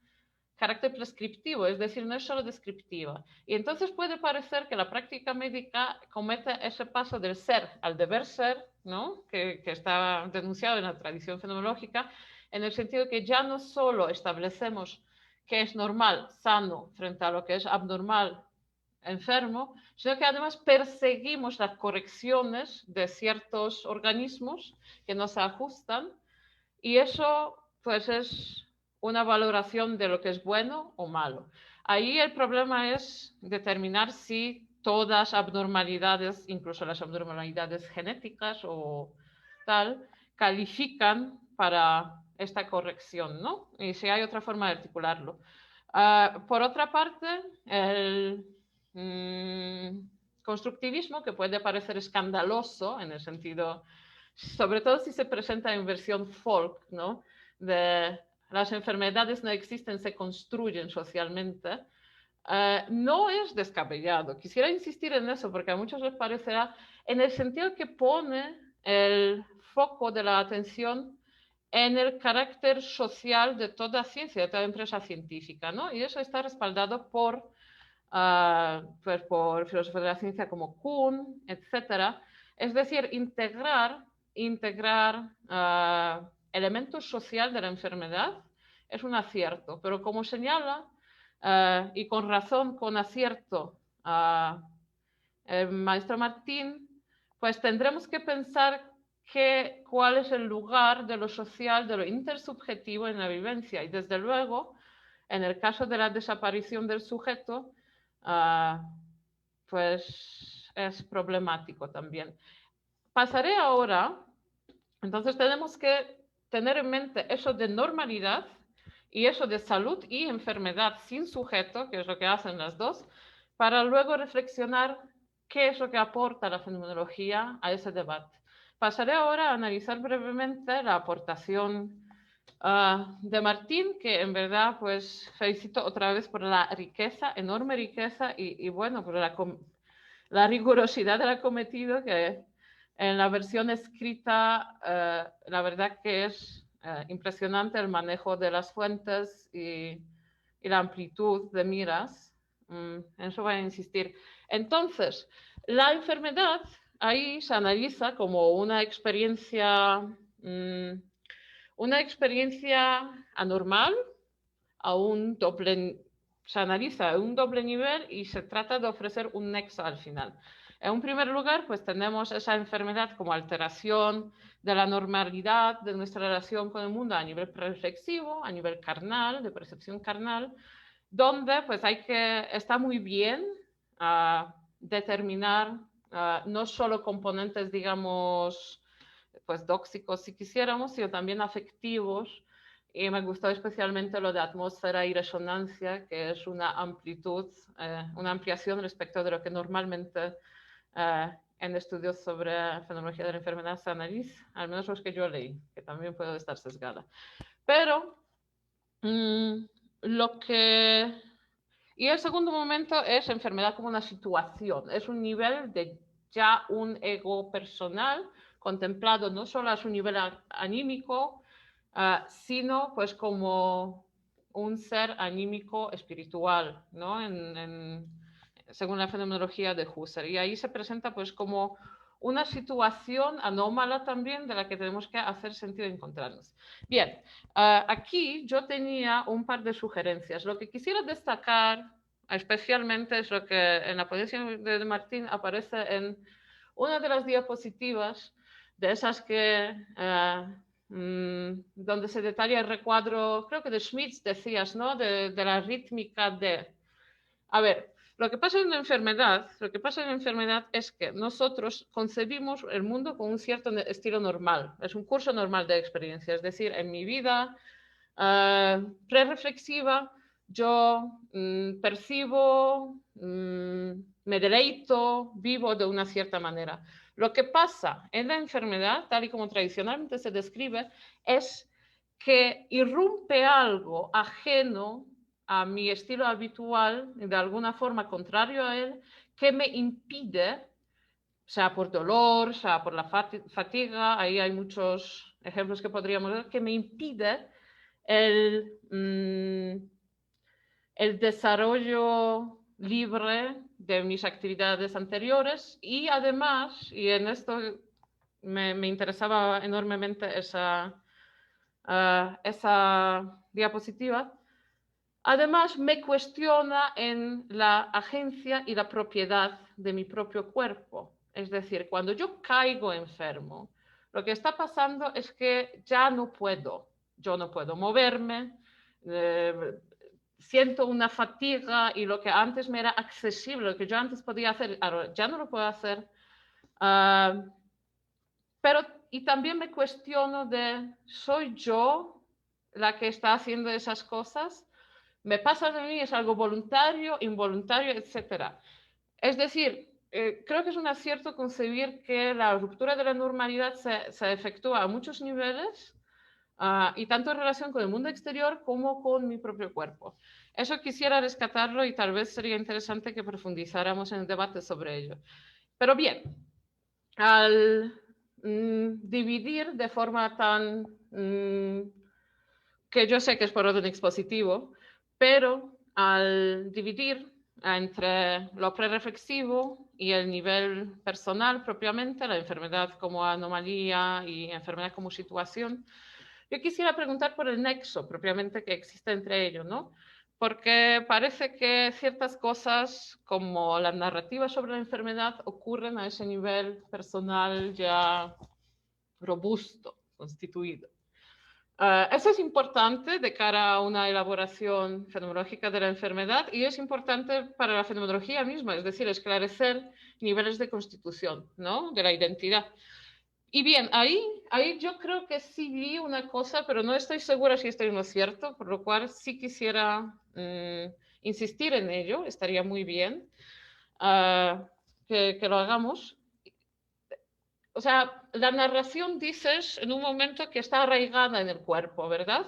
carácter prescriptivo, es decir, no es solo descriptiva. Y entonces puede parecer que la práctica médica comete ese paso del ser al deber ser, ¿no? que está denunciado en la tradición fenomenológica, en el sentido que ya no solo establecemos qué es normal, sano, frente a lo que es abnormal, enfermo, sino que además perseguimos las correcciones de ciertos organismos que no se ajustan y eso pues es una valoración de lo que es bueno o malo. Ahí el problema es determinar si todas abnormalidades, incluso las abnormalidades genéticas o tal, califican para esta corrección, ¿no? Y si hay otra forma de articularlo. Por otra parte, el constructivismo, que puede parecer escandaloso en el sentido, sobre todo si se presenta en versión folk, ¿no? De las enfermedades no existen, se construyen socialmente, no es descabellado. Quisiera insistir en eso porque a muchos les parecerá, en el sentido que pone el foco de la atención en el carácter social de toda ciencia, de toda empresa científica, ¿no? Y eso está respaldado pues por filósofos de la ciencia como Kuhn, etcétera. Es decir, integrar elementos sociales de la enfermedad es un acierto, pero como señala, y con razón, con acierto, el maestro Martín, pues tendremos que pensar cuál es el lugar de lo social, de lo intersubjetivo en la vivencia. Y desde luego, en el caso de la desaparición del sujeto, pues es problemático también. Pasaré ahora, entonces tenemos que tener en mente eso de normalidad y eso de salud y enfermedad sin sujeto, que es lo que hacen las dos, para luego reflexionar qué es lo que aporta la fenomenología a ese debate. Pasaré ahora a analizar brevemente la aportación de Martín, que en verdad pues felicito otra vez por la riqueza, enorme riqueza y bueno, por la rigurosidad del acometido, que en la versión escrita la verdad que es impresionante el manejo de las fuentes y la amplitud de miras. En eso voy a insistir. Entonces, la enfermedad ahí se analiza como una experiencia anormal se analiza a un doble nivel y se trata de ofrecer un nexo al final. En un primer lugar, pues tenemos esa enfermedad como alteración de la normalidad de nuestra relación con el mundo a nivel reflexivo, a nivel carnal, de percepción carnal, donde pues está muy bien determinar no solo componentes, digamos, pues tóxicos si quisiéramos, sino también afectivos. Y me gustó especialmente lo de atmósfera y resonancia, que es una amplitud, una ampliación respecto de lo que normalmente en estudios sobre fenomenología de la enfermedad se analiza, al menos los que yo leí, que también puede estar sesgada. Pero y el segundo momento es enfermedad como una situación, es un nivel de ya un ego personal contemplado no solo a su nivel anímico, sino pues como un ser anímico espiritual, ¿no? Según la fenomenología de Husserl. Y ahí se presenta pues como una situación anómala también de la que tenemos que hacer sentido de encontrarnos. Bien, aquí yo tenía un par de sugerencias. Lo que quisiera destacar especialmente es lo que en la ponencia de Martín aparece en una de las diapositivas de esas que donde se detalla el recuadro, creo que de Schmitz decías, ¿no? De la rítmica de... A ver, lo que pasa en la enfermedad es que nosotros concebimos el mundo con un cierto estilo normal. Es un curso normal de experiencia. Es decir, en mi vida prereflexiva, yo percibo, me deleito, vivo de una cierta manera. Lo que pasa en la enfermedad, tal y como tradicionalmente se describe, es que irrumpe algo ajeno a mi estilo habitual, de alguna forma contrario a él, que me impide, sea por dolor, sea por la fatiga, ahí hay muchos ejemplos que podríamos ver, que me impide el desarrollo libre de mis actividades anteriores y además, y en esto me interesaba enormemente esa diapositiva, además me cuestiona en la agencia y la propiedad de mi propio cuerpo. Es decir, cuando yo caigo enfermo, lo que está pasando es que ya no puedo. Yo no puedo moverme, siento una fatiga y lo que antes me era accesible, lo que yo antes podía hacer, ahora ya no lo puedo hacer. Y también me cuestiono de, ¿soy yo la que está haciendo esas cosas? ¿Me pasa de mí? ¿Es algo voluntario, involuntario, etcétera? Es decir, creo que es un acierto concebir que la ruptura de la normalidad se efectúa a muchos niveles y tanto en relación con el mundo exterior como con mi propio cuerpo. Eso quisiera rescatarlo y tal vez sería interesante que profundizáramos en el debate sobre ello. Pero bien, al dividir de forma tan que yo sé que es por orden expositivo, pero al dividir entre lo prereflexivo y el nivel personal propiamente, la enfermedad como anomalía y enfermedad como situación, yo quisiera preguntar por el nexo propiamente que existe entre ellos, ¿no? Porque parece que ciertas cosas como la narrativa sobre la enfermedad ocurren a ese nivel personal ya robusto, constituido. Eso es importante de cara a una elaboración fenomenológica de la enfermedad y es importante para la fenomenología misma, es decir, esclarecer niveles de constitución, ¿no? De la identidad. Y bien, ahí yo creo que sí vi una cosa, pero no estoy segura si estoy en lo cierto, por lo cual sí quisiera insistir en ello, estaría muy bien que lo hagamos. o sea, la narración dices en un momento que está arraigada en el cuerpo, ¿verdad?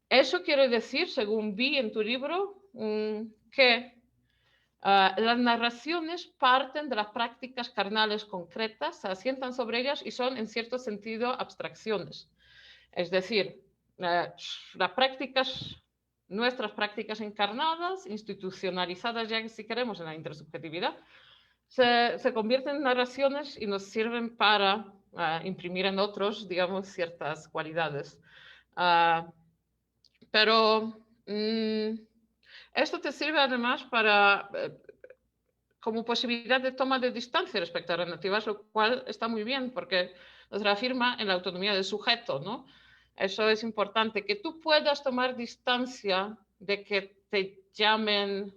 Eso quiere decir, según vi en tu libro, que las narraciones parten de las prácticas carnales concretas, se asientan sobre ellas y son, en cierto sentido, abstracciones. Es decir, las prácticas, nuestras prácticas encarnadas, institucionalizadas ya si queremos en la intersubjetividad, se convierten en narraciones y nos sirven para imprimir en otros, digamos, ciertas cualidades. Pero esto te sirve además para, como posibilidad de toma de distancia respecto a narrativas, lo cual está muy bien porque nos reafirma en la autonomía del sujeto, ¿no? Eso es importante, que tú puedas tomar distancia de que te llamen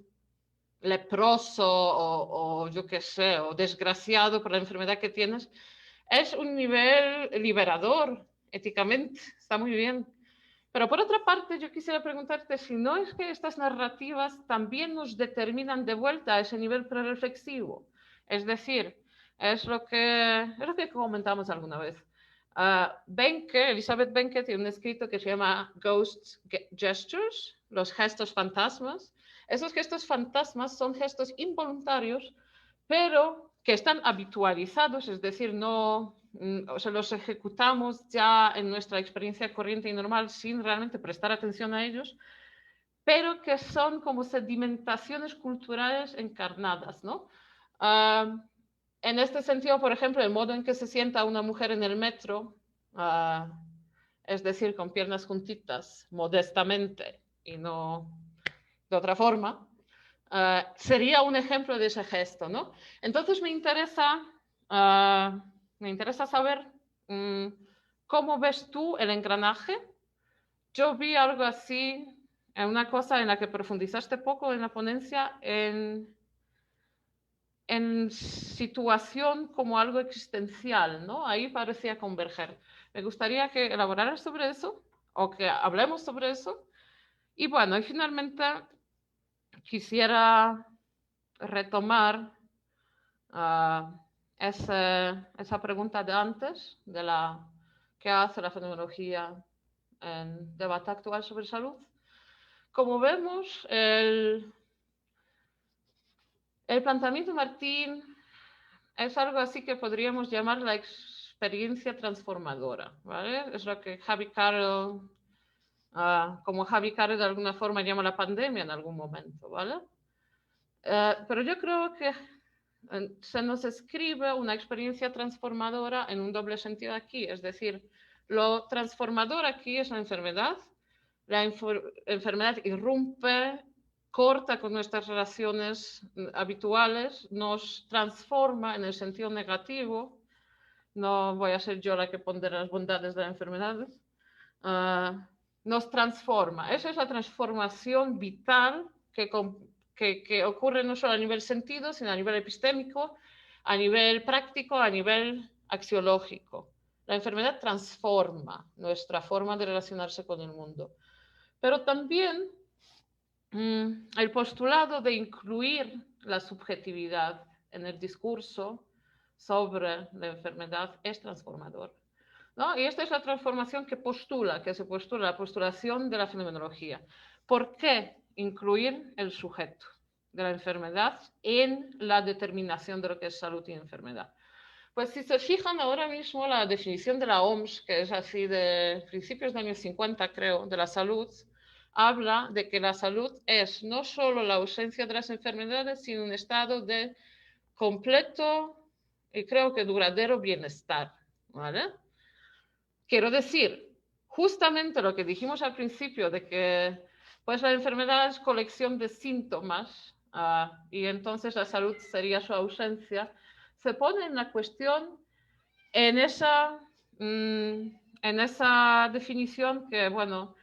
leproso o yo qué sé, o desgraciado por la enfermedad que tienes, es un nivel liberador, éticamente, está muy bien. Pero por otra parte, yo quisiera preguntarte si no es que estas narrativas también nos determinan de vuelta a ese nivel prereflexivo. Es decir, es lo que comentamos alguna vez. Elizabeth Benke tiene un escrito que se llama Ghost Gestures, los gestos fantasmas. Esos gestos fantasmas son gestos involuntarios, pero que están habitualizados, es decir, no, o sea, los ejecutamos ya en nuestra experiencia corriente y normal sin realmente prestar atención a ellos, pero que son como sedimentaciones culturales encarnadas, ¿no? En este sentido, por ejemplo, el modo en que se sienta una mujer en el metro, es decir, con piernas juntitas, modestamente y no de otra forma, sería un ejemplo de ese gesto, ¿no? Entonces me interesa saber cómo ves tú el engranaje. Yo vi algo así, una cosa en la que profundizaste poco en la ponencia, en situación como algo existencial, ¿no? Ahí parecía converger. Me gustaría que elaboraras sobre eso o que hablemos sobre eso. Y bueno, y finalmente quisiera retomar esa pregunta de antes, de la que hace la fenomenología en debate actual sobre salud. Como vemos, el planteamiento de Martín es algo así que podríamos llamar la experiencia transformadora, ¿vale? Es lo que Javi Carroll, como Javi Carroll de alguna forma llama la pandemia en algún momento, ¿vale? Pero yo creo que se nos escribe una experiencia transformadora en un doble sentido aquí, es decir, lo transformador aquí es la enfermedad irrumpe, corta con nuestras relaciones habituales, nos transforma en el sentido negativo, no voy a ser yo la que pondera las bondades de la enfermedad, nos transforma, esa es la transformación vital que ocurre no solo a nivel sentido, sino a nivel epistémico, a nivel práctico, a nivel axiológico. La enfermedad transforma nuestra forma de relacionarse con el mundo. Pero también el postulado de incluir la subjetividad en el discurso sobre la enfermedad es transformador, ¿no? Y esta es la transformación que se postula, la postulación de la fenomenología. ¿Por qué incluir el sujeto de la enfermedad en la determinación de lo que es salud y enfermedad? Pues si se fijan ahora mismo la definición de la OMS, que es así de principios de años 50, creo, de la salud, habla de que la salud es no solo la ausencia de las enfermedades, sino un estado de completo y creo que duradero bienestar, ¿vale? Quiero decir, justamente lo que dijimos al principio de que pues la enfermedad es colección de síntomas y entonces la salud sería su ausencia, se pone en la cuestión en esa definición que, bueno,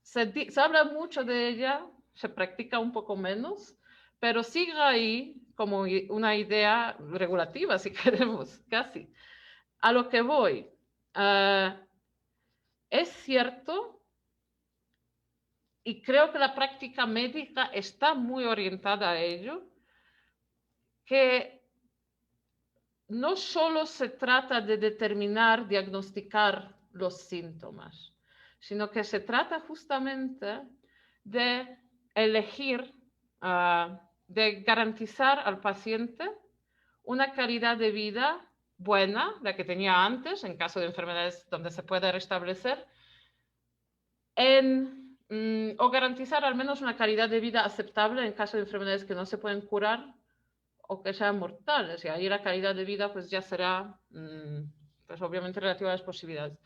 se habla mucho de ella, se practica un poco menos, pero sigue ahí como una idea regulativa, si queremos, casi. A lo que voy, es cierto, y creo que la práctica médica está muy orientada a ello, que no solo se trata de determinar, diagnosticar los síntomas, sino que se trata justamente de elegir, de garantizar al paciente una calidad de vida buena, la que tenía antes, en caso de enfermedades donde se puede restablecer, o garantizar al menos una calidad de vida aceptable en caso de enfermedades que no se pueden curar o que sean mortales. Y ahí la calidad de vida pues ya será, pues obviamente relativa a las posibilidades.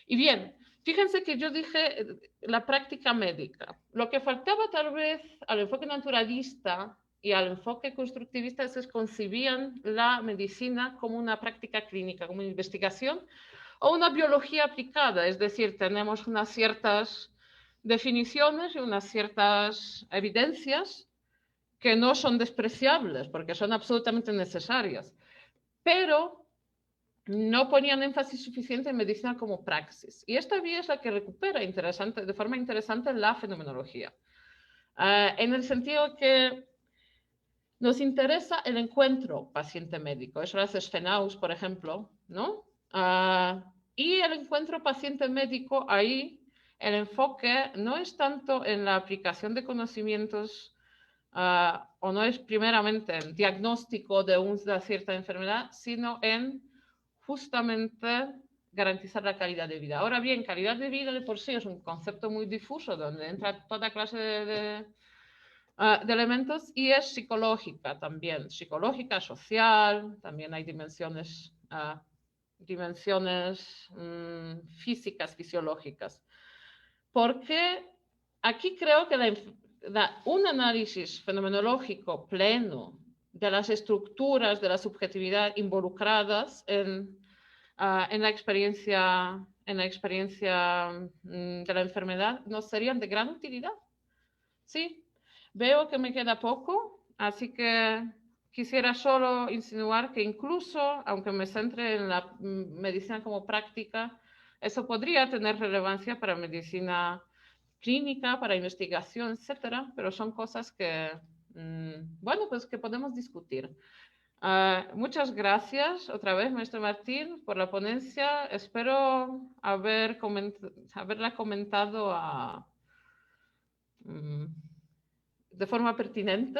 Y bien, fíjense que yo dije la práctica médica. Lo que faltaba tal vez al enfoque naturalista y al enfoque constructivista es que concibían la medicina como una práctica clínica, como una investigación o una biología aplicada. Es decir, tenemos unas ciertas definiciones y unas ciertas evidencias que no son despreciables porque son absolutamente necesarias, pero no ponían énfasis suficiente en medicina como praxis. Y esta vía es la que recupera de forma interesante la fenomenología, en el sentido que nos interesa el encuentro paciente-médico. Eso lo hace Sfenaus, por ejemplo, ¿no? Y el encuentro paciente-médico, ahí el enfoque no es tanto en la aplicación de conocimientos o no es primeramente el diagnóstico de una cierta enfermedad, sino en justamente garantizar la calidad de vida. Ahora bien, calidad de vida de por sí es un concepto muy difuso donde entra toda clase de elementos y es psicológica también, psicológica, social, también hay dimensiones, físicas, fisiológicas. Porque aquí creo que un análisis fenomenológico pleno de las estructuras de la subjetividad involucradas en la experiencia, de la enfermedad nos serían de gran utilidad. Sí, veo que me queda poco, así que quisiera solo insinuar que incluso, aunque me centre en la medicina como práctica, eso podría tener relevancia para medicina clínica, para investigación, etcétera, pero son cosas que, bueno, pues que podemos discutir. Muchas gracias otra vez, maestro Martín, por la ponencia. Espero haberla comentado de forma pertinente.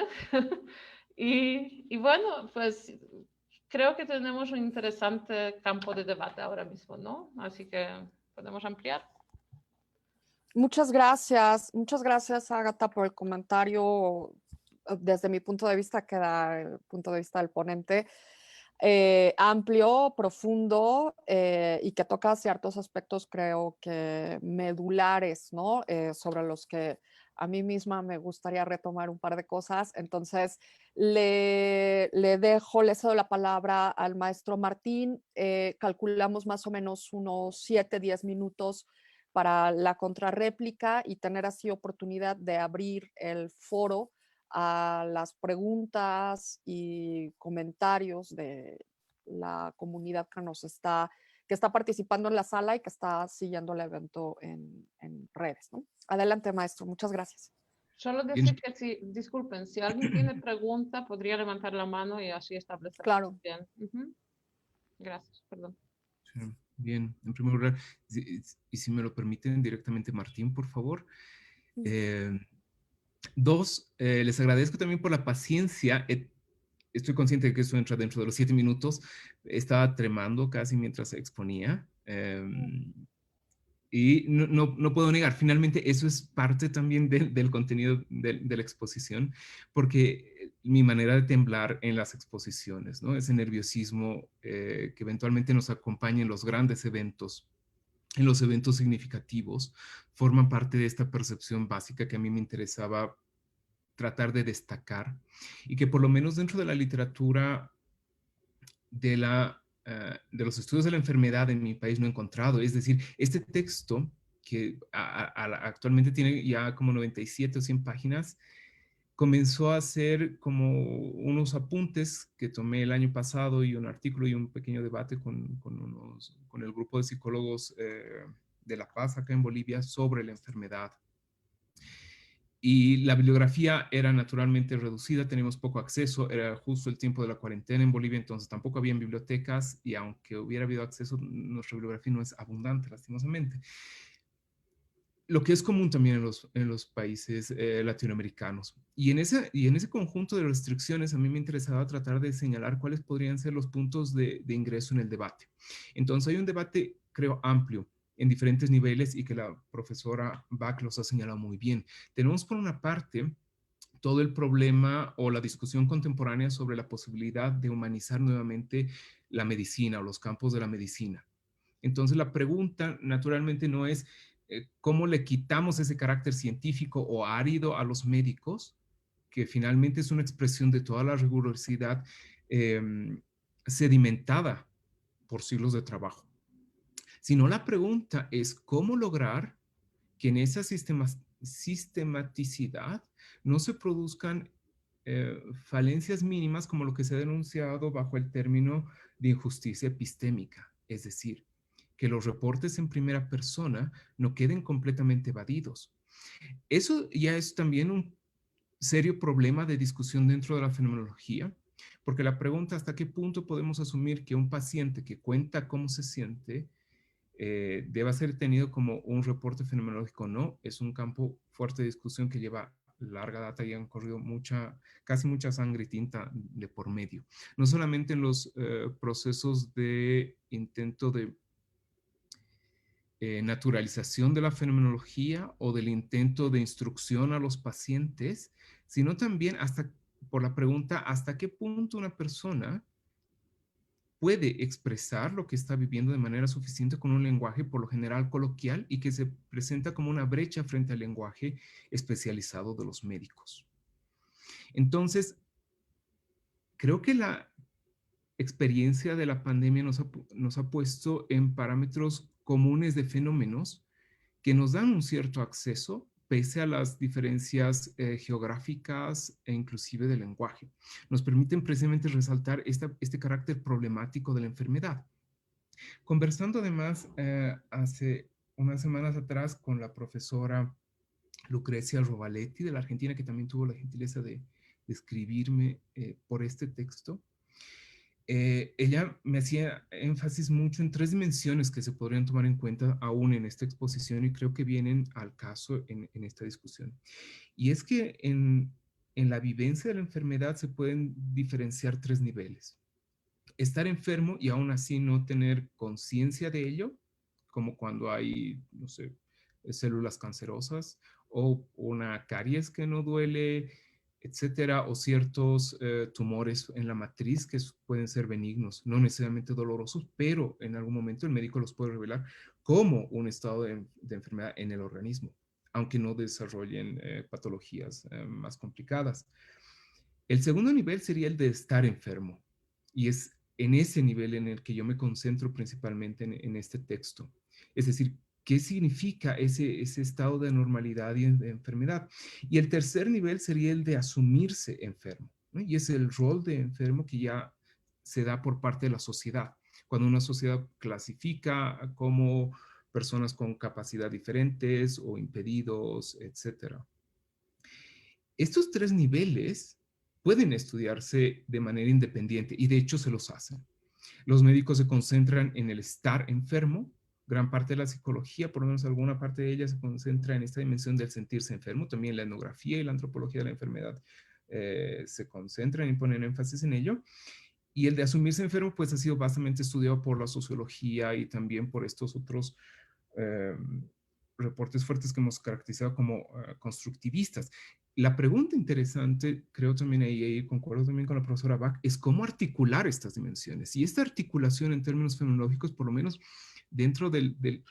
y bueno, pues creo que tenemos un interesante campo de debate ahora mismo, ¿no? Así que podemos ampliar. Muchas gracias, Ágata, por el comentario. Desde mi punto de vista, queda el punto de vista del ponente amplio, profundo y que toca ciertos aspectos, creo que medulares, ¿no? Sobre los que a mí misma me gustaría retomar un par de cosas. Entonces, le cedo la palabra al maestro Martín. Calculamos más o menos unos 7-10 minutos para la contrarréplica y tener así oportunidad de abrir el foro a las preguntas y comentarios de la comunidad que está participando en la sala y que está siguiendo el evento en redes, ¿no? Adelante, maestro. Muchas gracias. Solo decir que disculpen, si alguien tiene pregunta, podría levantar la mano y así establecer. Claro. Bien. Gracias, perdón. Bien, en primer lugar, y si me lo permiten directamente, Martín, por favor. Dos, les agradezco también por la paciencia. Estoy consciente de que eso entra dentro de los 7 minutos. Estaba tremando casi mientras exponía. Y no puedo negar, finalmente eso es parte también del contenido de la exposición, porque mi manera de temblar en las exposiciones, ¿no? Ese nerviosismo que eventualmente nos acompaña en los grandes eventos, en los eventos significativos, forman parte de esta percepción básica que a mí me interesaba tratar de destacar y que por lo menos dentro de la literatura de los estudios de la enfermedad en mi país no he encontrado. Es decir, este texto que actualmente tiene ya como 97 o 100 páginas, comenzó a ser como unos apuntes que tomé el año pasado y un artículo y un pequeño debate con el grupo de psicólogos de La Paz acá en Bolivia sobre la enfermedad. Y la bibliografía era naturalmente reducida, teníamos poco acceso, era justo el tiempo de la cuarentena en Bolivia, entonces tampoco había bibliotecas y aunque hubiera habido acceso, nuestra bibliografía no es abundante, lastimosamente. Lo que es común también en los países latinoamericanos. Y en ese conjunto de restricciones a mí me interesaba tratar de señalar cuáles podrían ser los puntos de ingreso en el debate. Entonces hay un debate, creo, amplio en diferentes niveles y que la profesora Bach los ha señalado muy bien. Tenemos por una parte todo el problema o la discusión contemporánea sobre la posibilidad de humanizar nuevamente la medicina o los campos de la medicina. Entonces la pregunta naturalmente no es cómo le quitamos ese carácter científico o árido a los médicos, que finalmente es una expresión de toda la rigurosidad eh, sedimentada por siglos de trabajo, sino la pregunta es cómo lograr que en esa sistematicidad no se produzcan falencias mínimas como lo que se ha denunciado bajo el término de injusticia epistémica, es decir, que los reportes en primera persona no queden completamente evadidos. Eso ya es también un serio problema de discusión dentro de la fenomenología, porque la pregunta hasta qué punto podemos asumir que un paciente que cuenta cómo se siente deba ser tenido como un reporte fenomenológico o no, es un campo fuerte de discusión que lleva larga data y han corrido casi mucha sangre y tinta de por medio. No solamente en los procesos de intento de naturalización de la fenomenología o del intento de instrucción a los pacientes, sino también por la pregunta hasta qué punto una persona puede expresar lo que está viviendo de manera suficiente con un lenguaje por lo general coloquial y que se presenta como una brecha frente al lenguaje especializado de los médicos. Entonces, creo que la experiencia de la pandemia nos ha puesto en parámetros comunes de fenómenos que nos dan un cierto acceso pese a las diferencias geográficas e inclusive del lenguaje. Nos permiten precisamente resaltar este carácter problemático de la enfermedad. Conversando además hace unas semanas atrás con la profesora Lucrecia Rovaletti de la Argentina, que también tuvo la gentileza de escribirme por este texto, ella me hacía énfasis mucho en tres dimensiones que se podrían tomar en cuenta aún en esta exposición y creo que vienen al caso en esta discusión. Y es que en la vivencia de la enfermedad se pueden diferenciar tres niveles. Estar enfermo y aún así no tener conciencia de ello, como cuando hay, no sé, células cancerosas o una caries que no duele, etcétera, o ciertos tumores en la matriz que pueden ser benignos, no necesariamente dolorosos, pero en algún momento el médico los puede revelar como un estado de enfermedad en el organismo, aunque no desarrollen patologías más complicadas. El segundo nivel sería el de estar enfermo, y es en ese nivel en el que yo me concentro principalmente en este texto. Es decir, ¿qué significa ese estado de normalidad y de enfermedad? Y el tercer nivel sería el de asumirse enfermo, ¿no? Y es el rol de enfermo que ya se da por parte de la sociedad. Cuando una sociedad clasifica como personas con capacidad diferentes o impedidos, etcétera. Estos tres niveles pueden estudiarse de manera independiente y de hecho se los hacen. Los médicos se concentran en el estar enfermo. Gran parte de la psicología, por lo menos alguna parte de ella, se concentra en esta dimensión del sentirse enfermo. También la etnografía y la antropología de la enfermedad se concentran y ponen énfasis en ello. Y el de asumirse enfermo, pues ha sido bastante estudiado por la sociología y también por estos otros eh, reportes fuertes que hemos caracterizado como constructivistas. La pregunta interesante, creo también ahí concuerdo también con la profesora Bach, es cómo articular estas dimensiones. Y esta articulación en términos fenomenológicos, por lo menos dentro del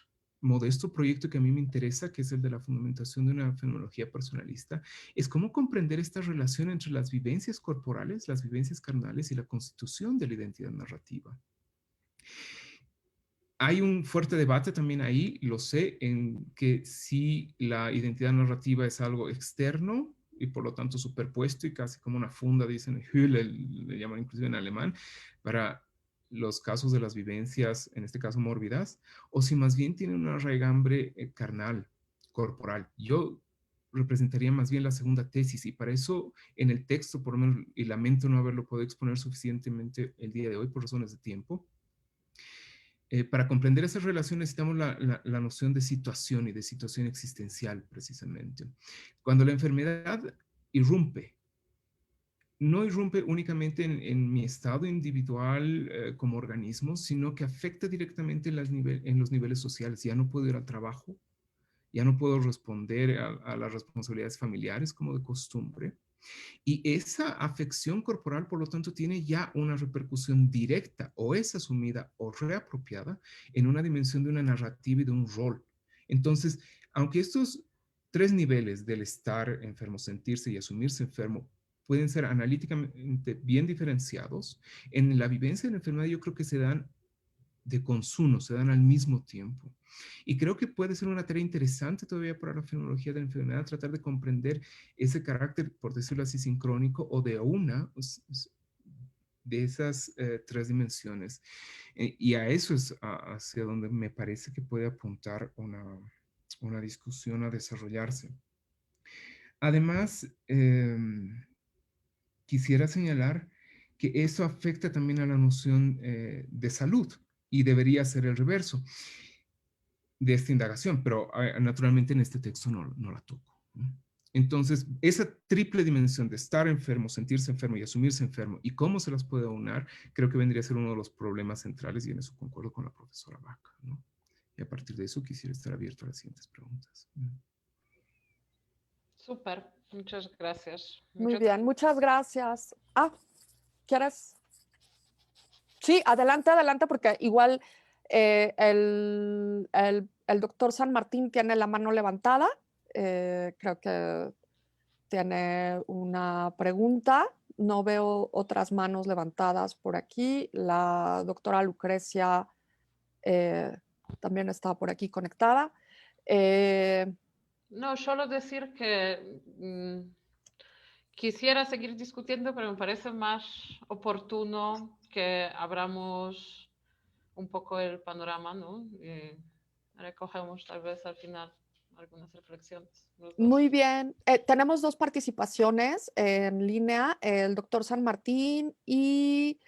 modesto proyecto que a mí me interesa, que es el de la fundamentación de una fenomenología personalista, es cómo comprender esta relación entre las vivencias corporales, las vivencias carnales y la constitución de la identidad narrativa. Hay un fuerte debate también ahí, lo sé, en que si la identidad narrativa es algo externo y por lo tanto superpuesto y casi como una funda, dicen Hülle, le llaman inclusive en alemán, para los casos de las vivencias, en este caso mórbidas, o si más bien tiene una raigambre carnal, corporal. Yo representaría más bien la segunda tesis, y para eso en el texto, por lo menos, y lamento no haberlo podido exponer suficientemente el día de hoy por razones de tiempo, para comprender esas relaciones necesitamos la noción de situación y de situación existencial, precisamente. Cuando la enfermedad irrumpe, no irrumpe únicamente en mi estado individual como organismo, sino que afecta directamente en los niveles sociales. Ya no puedo ir al trabajo, ya no puedo responder a las responsabilidades familiares como de costumbre. Y esa afección corporal, por lo tanto, tiene ya una repercusión directa, o es asumida o reapropiada en una dimensión de una narrativa y de un rol. Entonces, aunque estos tres niveles del estar enfermo, sentirse y asumirse enfermo pueden ser analíticamente bien diferenciados, en la vivencia de la enfermedad yo creo que se dan de consumo, se dan al mismo tiempo. Y creo que puede ser una tarea interesante todavía para la fenomenología de la enfermedad, tratar de comprender ese carácter, por decirlo así, sincrónico o de una de esas tres dimensiones. Y a eso es hacia donde me parece que puede apuntar una discusión a desarrollarse. Además, quisiera señalar que eso afecta también a la noción de salud y debería ser el reverso de esta indagación, pero naturalmente en este texto no la toco, ¿no? Entonces, esa triple dimensión de estar enfermo, sentirse enfermo y asumirse enfermo y cómo se las puede aunar, creo que vendría a ser uno de los problemas centrales y en eso concuerdo con la profesora Vaca, ¿no? Y a partir de eso quisiera estar abierto a las siguientes preguntas. Súper, muchas gracias. Muy bien, muchas gracias. ¿Quieres? Sí, adelante, adelante, porque igual el doctor San Martín tiene la mano levantada. Creo que tiene una pregunta. No veo otras manos levantadas por aquí. La doctora Lucrecia también está por aquí conectada. No, solo decir que quisiera seguir discutiendo, pero me parece más oportuno que abramos un poco el panorama, ¿no? Y recogemos tal vez al final algunas reflexiones. Muy bien. Tenemos dos participaciones en línea, el doctor San Martín y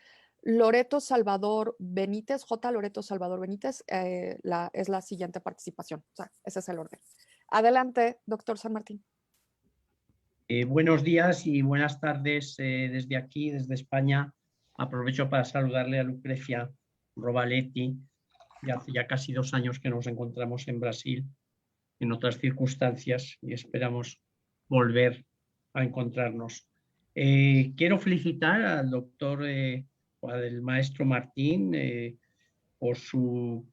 Loreto Salvador Benítez, Loreto Salvador Benítez, es la siguiente participación. O sea, ese es el orden. Adelante, doctor San Martín. Buenos días y buenas tardes desde aquí, desde España. Aprovecho para saludarle a Lucrecia Rovaletti. Ya hace ya casi 2 años que nos encontramos en Brasil, en otras circunstancias, y esperamos volver a encontrarnos. Quiero felicitar al doctor, al maestro Martín, por su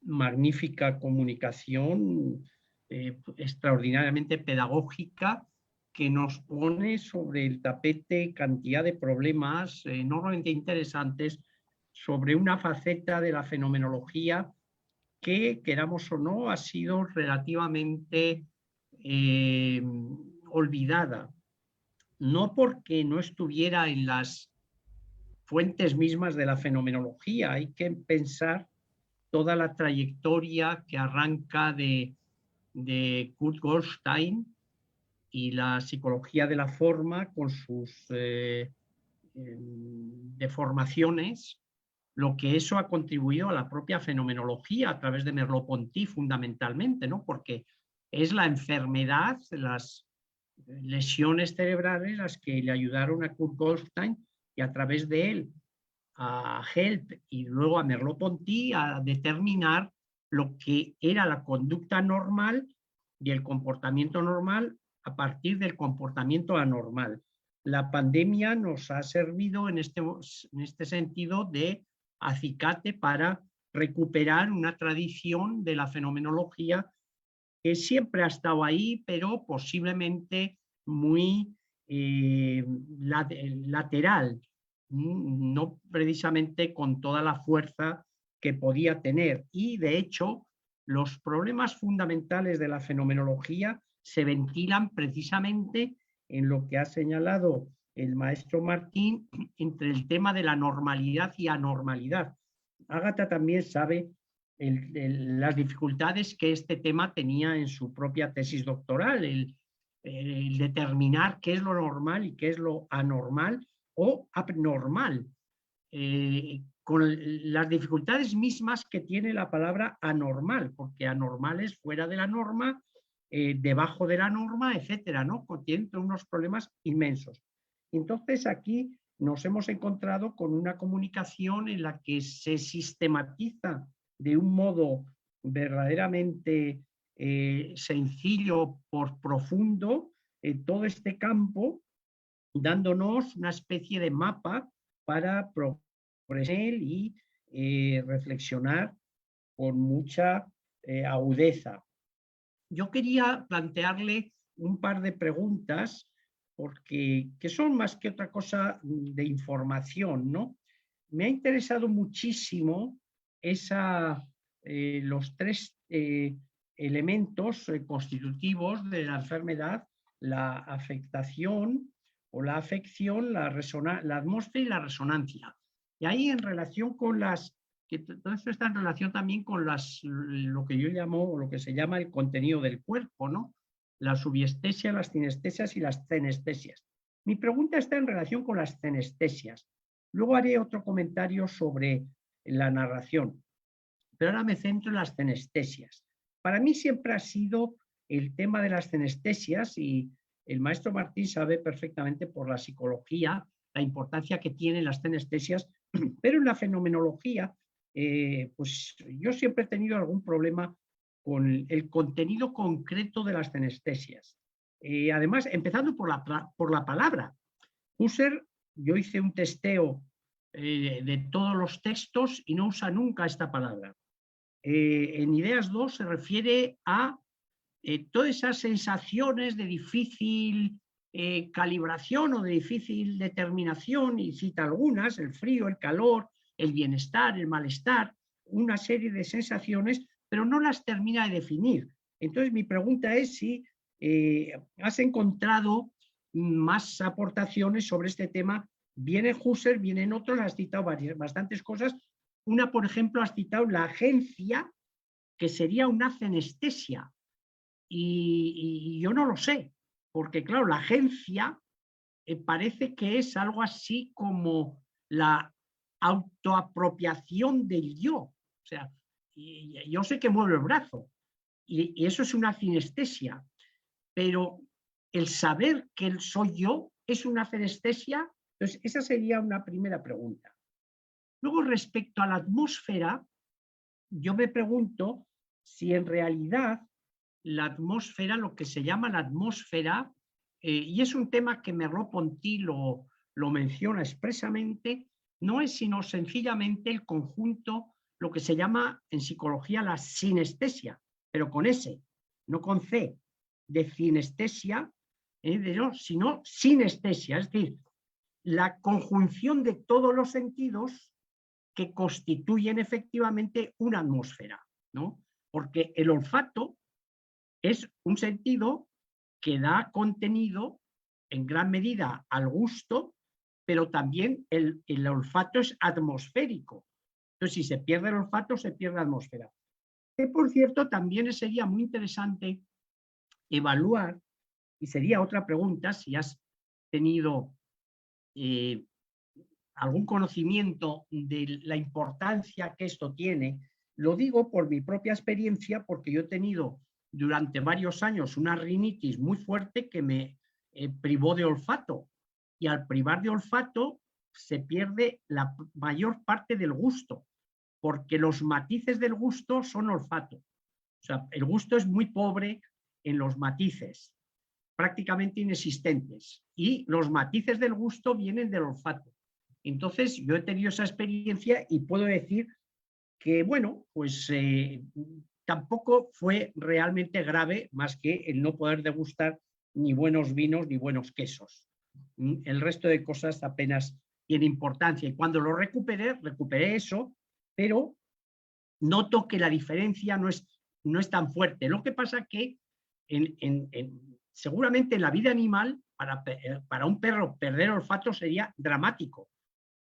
magnífica comunicación, extraordinariamente pedagógica, que nos pone sobre el tapete cantidad de problemas enormemente interesantes sobre una faceta de la fenomenología que, queramos o no, ha sido relativamente olvidada. No porque no estuviera en las fuentes mismas de la fenomenología, hay que pensar toda la trayectoria que arranca de Kurt Goldstein y la psicología de la forma con sus deformaciones, lo que eso ha contribuido a la propia fenomenología a través de Merleau-Ponty fundamentalmente, ¿no? Porque es la enfermedad, las lesiones cerebrales las que le ayudaron a Kurt Goldstein y a través de él a Help y luego a Merleau-Ponty a determinar lo que era la conducta normal y el comportamiento normal a partir del comportamiento anormal. La pandemia nos ha servido en este sentido de acicate para recuperar una tradición de la fenomenología que siempre ha estado ahí, pero posiblemente muy lateral, no precisamente con toda la fuerza que podía tener. Y de hecho, los problemas fundamentales de la fenomenología se ventilan precisamente en lo que ha señalado el maestro Martín, entre el tema de la normalidad y anormalidad. Ágata también sabe las dificultades que este tema tenía en su propia tesis doctoral, el determinar qué es lo normal y qué es lo anormal o abnormal, con las dificultades mismas que tiene la palabra anormal, porque anormal es fuera de la norma, debajo de la norma, etcétera, ¿no? Contiene unos problemas inmensos. Entonces aquí nos hemos encontrado con una comunicación en la que se sistematiza de un modo verdaderamente sencillo por profundo todo este campo, dándonos una especie de mapa para progresar y reflexionar con mucha agudeza. Yo quería plantearle un par de preguntas porque que son más que otra cosa de información, ¿no? Me ha interesado muchísimo los tres elementos constitutivos de la enfermedad: la afectación o la afección, la atmósfera y la resonancia. Y ahí, en relación con que todo esto está en relación también con lo que yo llamo, o lo que se llama el contenido del cuerpo, ¿no? La subiestesia, las sinestesias y las cenestesias. Mi pregunta está en relación con las cenestesias. Luego haré otro comentario sobre la narración, pero ahora me centro en las cenestesias. Para mí siempre ha sido el tema de las cenestesias, y el maestro Martín sabe perfectamente por la psicología la importancia que tienen las cenestesias, pero en la fenomenología, pues yo siempre he tenido algún problema con el contenido concreto de las cenestesias. Además, empezando por la palabra. Husserl, yo hice un testeo de todos los textos y no usa nunca esta palabra. En Ideas 2 se refiere a todas esas sensaciones de difícil calibración o de difícil determinación, y cita algunas: el frío, el calor, el bienestar, el malestar, una serie de sensaciones, pero no las termina de definir. Entonces mi pregunta es si has encontrado más aportaciones sobre este tema. Viene Husserl, vienen otros, has citado bastantes cosas. Una, por ejemplo, has citado la agencia, que sería una cenestesia, y yo no lo sé, porque claro, la agencia parece que es algo así como la autoapropiación del yo. O sea, yo sé que muevo el brazo y eso es una sinestesia, pero el saber que soy yo es una sinestesia. Entonces, esa sería una primera pregunta. Luego, respecto a la atmósfera, yo me pregunto si en realidad la atmósfera, lo que se llama la atmósfera, y es un tema que Merleau-Ponty lo menciona expresamente, no es sino sencillamente el conjunto, lo que se llama en psicología la sinestesia, pero con S, no con C, de sinestesia, sino sinestesia, es decir, la conjunción de todos los sentidos que constituyen efectivamente una atmósfera, ¿no? Porque el olfato es un sentido que da contenido en gran medida al gusto, pero también el olfato es atmosférico. Entonces, si se pierde el olfato, se pierde la atmósfera. Que, por cierto, también sería muy interesante evaluar, y sería otra pregunta, si has tenido algún conocimiento de la importancia que esto tiene. Lo digo por mi propia experiencia, porque yo he tenido durante varios años una rinitis muy fuerte que me privó de olfato, y al privar de olfato se pierde la mayor parte del gusto, porque los matices del gusto son olfato. O sea, el gusto es muy pobre en los matices, prácticamente inexistentes, y los matices del gusto vienen del olfato. Entonces, yo he tenido esa experiencia y puedo decir que, bueno, pues tampoco fue realmente grave, más que el no poder degustar ni buenos vinos ni buenos quesos. El resto de cosas apenas tiene importancia. Y cuando lo recuperé eso, pero noto que la diferencia no es tan fuerte. Lo que pasa que seguramente en la vida animal, para un perro perder olfato sería dramático.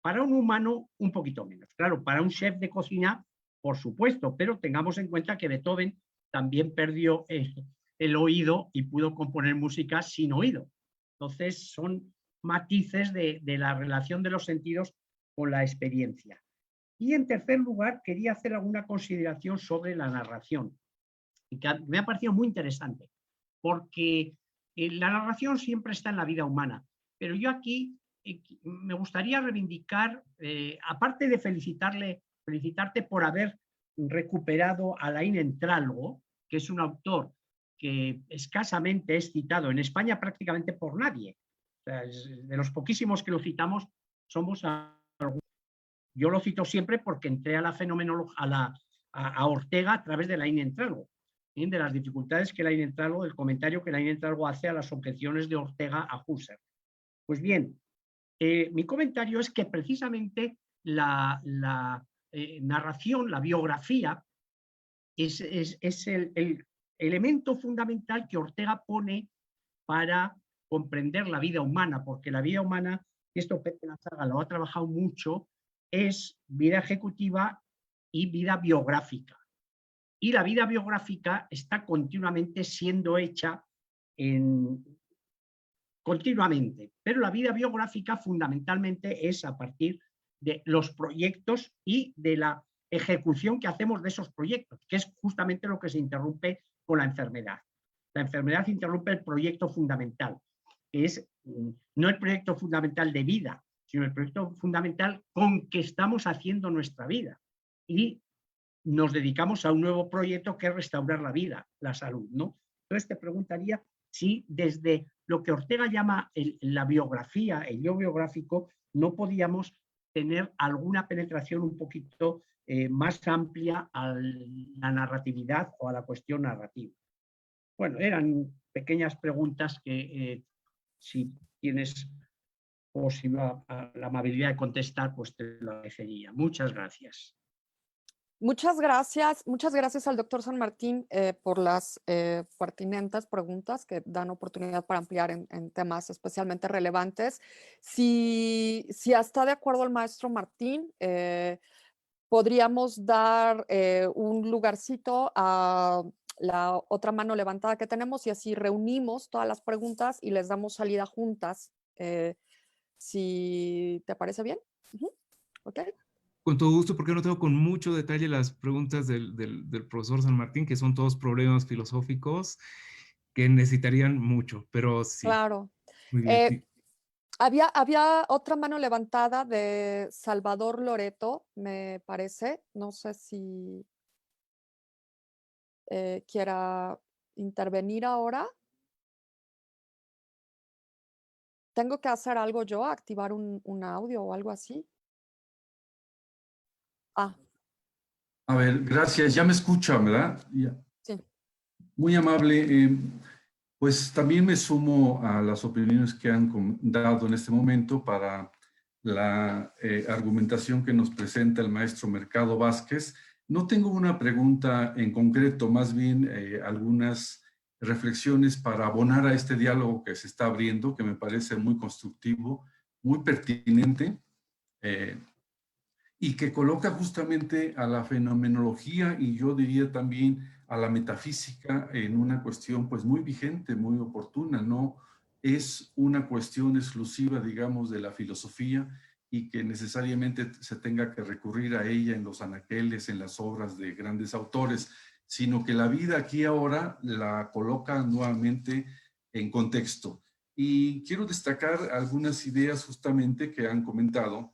Para un humano, un poquito menos. Claro, para un chef de cocina, por supuesto, pero tengamos en cuenta que Beethoven también perdió el oído y pudo componer música sin oído. Entonces son matices de la relación de los sentidos con la experiencia. Y en tercer lugar, quería hacer alguna consideración sobre la narración, y que me ha parecido muy interesante, porque la narración siempre está en la vida humana, pero yo aquí me gustaría reivindicar, aparte de felicitarte por haber recuperado a Alain Entralgo, que es un autor que escasamente es citado en España prácticamente por nadie. O sea, de los poquísimos que lo citamos, somos algunos. Yo lo cito siempre porque entré a la fenomenología, a Ortega a través de Alain Entralgo, de las dificultades que Alain Entralgo, del comentario que Alain Entralgo hace a las objeciones de Ortega a Husserl. Pues bien, mi comentario es que precisamente la narración, la biografía, es el elemento fundamental que Ortega pone para comprender la vida humana, porque la vida humana, y esto Pepe Lazaga lo ha trabajado mucho, es vida ejecutiva y vida biográfica. Y la vida biográfica está continuamente siendo hecha continuamente, pero la vida biográfica fundamentalmente es a partir de los proyectos y de la ejecución que hacemos de esos proyectos, que es justamente lo que se interrumpe con la enfermedad. La enfermedad interrumpe el proyecto fundamental, que es no el proyecto fundamental de vida, sino el proyecto fundamental con que estamos haciendo nuestra vida. Y nos dedicamos a un nuevo proyecto que es restaurar la vida, la salud, ¿no? Entonces te preguntaría si desde lo que Ortega llama la biografía, el yo biográfico, no podíamos tener alguna penetración un poquito más amplia a la narratividad o a la cuestión narrativa. Bueno, eran pequeñas preguntas que si tienes la amabilidad de contestar, pues te lo agradecería. Muchas gracias. Muchas gracias al doctor San Martín por las pertinentes preguntas que dan oportunidad para ampliar en temas especialmente relevantes. Si está de acuerdo el maestro Martín, podríamos dar un lugarcito a la otra mano levantada que tenemos y así reunimos todas las preguntas y les damos salida juntas. Si te parece bien. ¿Ok? Con todo gusto, porque no tengo con mucho detalle las preguntas del profesor San Martín, que son todos problemas filosóficos que necesitarían mucho, pero sí. Claro. Muy bien. Había otra mano levantada de Salvador Loreto, me parece. No sé si quiera intervenir ahora. ¿Tengo que hacer algo yo, activar un audio o algo así? Ah, A ver, gracias. Ya me escuchan, ¿verdad? Ya. sí. Muy amable. Pues también me sumo a las opiniones que han dado en este momento para la argumentación que nos presenta el maestro Mercado Vázquez. No tengo una pregunta en concreto, más bien algunas reflexiones para abonar a este diálogo que se está abriendo, que me parece muy constructivo, muy pertinente. Y que coloca justamente a la fenomenología y yo diría también a la metafísica en una cuestión pues muy vigente, muy oportuna, no es una cuestión exclusiva, digamos, de la filosofía y que necesariamente se tenga que recurrir a ella en los anaqueles, en las obras de grandes autores, sino que la vida aquí ahora la coloca nuevamente en contexto. Y quiero destacar algunas ideas justamente que han comentado.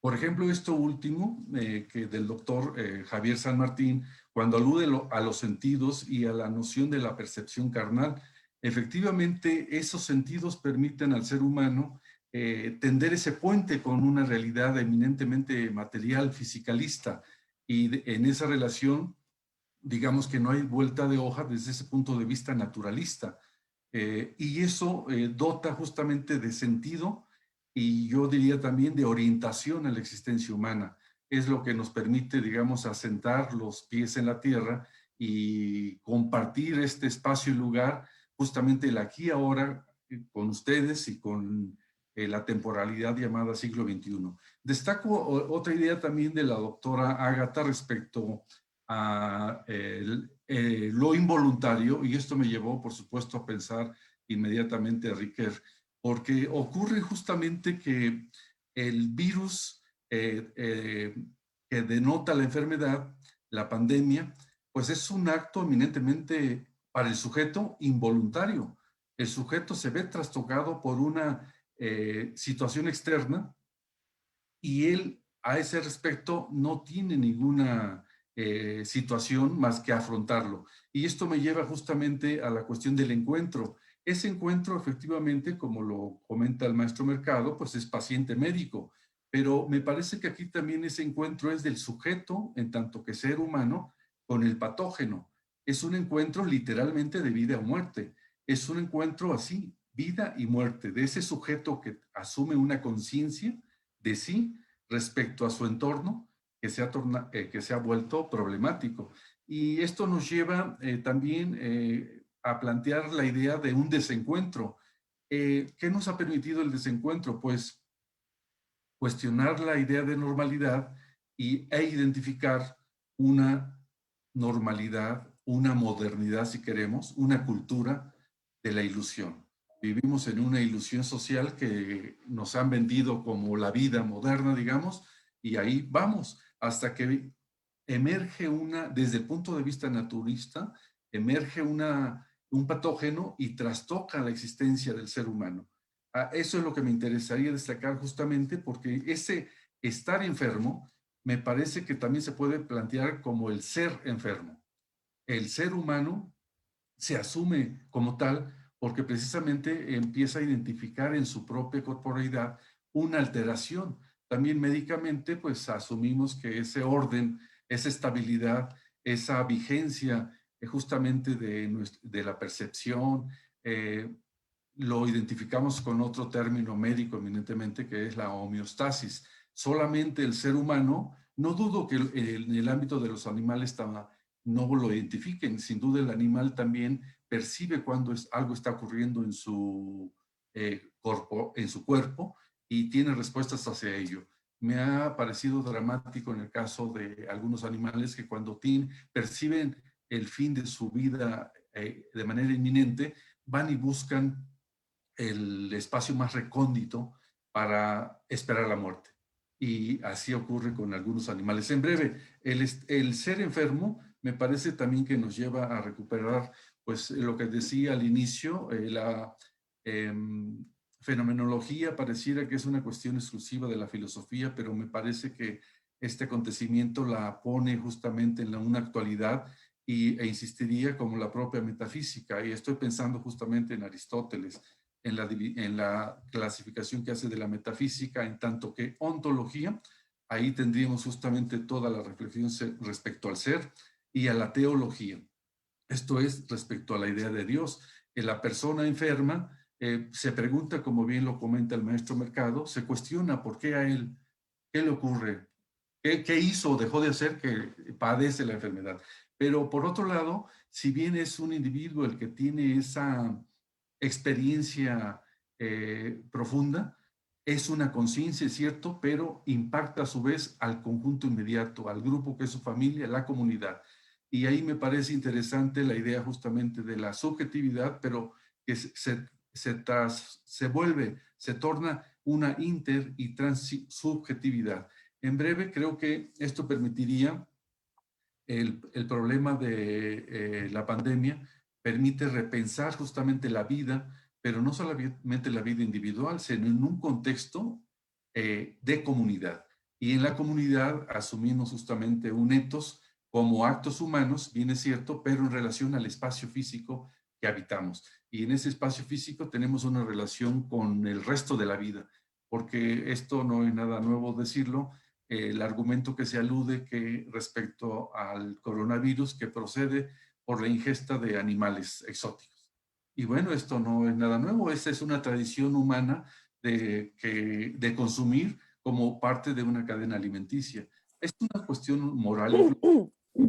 Por ejemplo, esto último que del doctor Javier San Martín, cuando alude a los sentidos y a la noción de la percepción carnal, efectivamente esos sentidos permiten al ser humano tender ese puente con una realidad eminentemente material, fisicalista, y en esa relación, digamos que no hay vuelta de hoja desde ese punto de vista naturalista, y eso dota justamente de sentido y yo diría también de orientación a la existencia humana. Es lo que nos permite, digamos, asentar los pies en la tierra y compartir este espacio y lugar, justamente el aquí y ahora, con ustedes y con la temporalidad llamada siglo XXI. Destaco otra idea también de la doctora Ágata respecto a lo involuntario, y esto me llevó, por supuesto, a pensar inmediatamente a Riquet, porque ocurre justamente que el virus que denota la enfermedad, la pandemia, pues es un acto eminentemente para el sujeto involuntario. El sujeto se ve trastocado por una situación externa y él a ese respecto no tiene ninguna situación más que afrontarlo. Y esto me lleva justamente a la cuestión del encuentro. Ese encuentro, efectivamente, como lo comenta el maestro Mercado, pues es paciente-médico, pero me parece que aquí también ese encuentro es del sujeto, en tanto que ser humano, con el patógeno. Es un encuentro literalmente de vida o muerte. Es un encuentro así, vida y muerte, de ese sujeto que asume una conciencia de sí respecto a su entorno que se ha vuelto problemático. Y esto nos lleva también a plantear la idea de un desencuentro. ¿Qué nos ha permitido el desencuentro? Pues cuestionar la idea de normalidad e identificar una normalidad, una modernidad, si queremos, una cultura de la ilusión. Vivimos en una ilusión social que nos han vendido como la vida moderna, digamos, y ahí vamos, hasta que emerge desde el punto de vista naturista, emerge un patógeno y trastoca la existencia del ser humano. Eso es lo que me interesaría destacar justamente porque ese estar enfermo me parece que también se puede plantear como el ser enfermo. El ser humano se asume como tal porque precisamente empieza a identificar en su propia corporeidad una alteración. También médicamente, pues asumimos que ese orden, esa estabilidad, esa vigencia justamente de la percepción, lo identificamos con otro término médico eminentemente que es la homeostasis. Solamente el ser humano, no dudo que en el ámbito de los animales no lo identifiquen, sin duda el animal también percibe cuando algo está ocurriendo en su cuerpo y tiene respuestas hacia ello. Me ha parecido dramático en el caso de algunos animales que cuando perciben el fin de su vida de manera inminente, van y buscan el espacio más recóndito para esperar la muerte. Y así ocurre con algunos animales. En breve, el ser enfermo me parece también que nos lleva a recuperar, pues, lo que decía al inicio, la fenomenología pareciera que es una cuestión exclusiva de la filosofía, pero me parece que este acontecimiento la pone justamente en una actualidad e insistiría como la propia metafísica. Y estoy pensando justamente en Aristóteles, en la clasificación que hace de la metafísica, en tanto que ontología, ahí tendríamos justamente toda la reflexión respecto al ser, y a la teología. Esto es respecto a la idea de Dios. La persona enferma se pregunta, como bien lo comenta el maestro Mercado, se cuestiona por qué a él, qué le ocurre, qué hizo o dejó de hacer que padece la enfermedad. Pero por otro lado, si bien es un individuo el que tiene esa experiencia profunda, es una conciencia, es cierto, pero impacta a su vez al conjunto inmediato, al grupo que es su familia, la comunidad. Y ahí me parece interesante la idea justamente de la subjetividad, pero que se torna una inter y transsubjetividad. En breve, creo que esto permitiría el problema de la pandemia, permite repensar justamente la vida, pero no solamente la vida individual, sino en un contexto de comunidad. Y en la comunidad asumimos justamente un etos como actos humanos, bien es cierto, pero en relación al espacio físico que habitamos. Y en ese espacio físico tenemos una relación con el resto de la vida, porque esto no es nada nuevo decirlo, el argumento que se alude que respecto al coronavirus que procede por la ingesta de animales exóticos. Y bueno, esto no es nada nuevo, esa es una tradición humana de consumir como parte de una cadena alimenticia. Es una cuestión moral,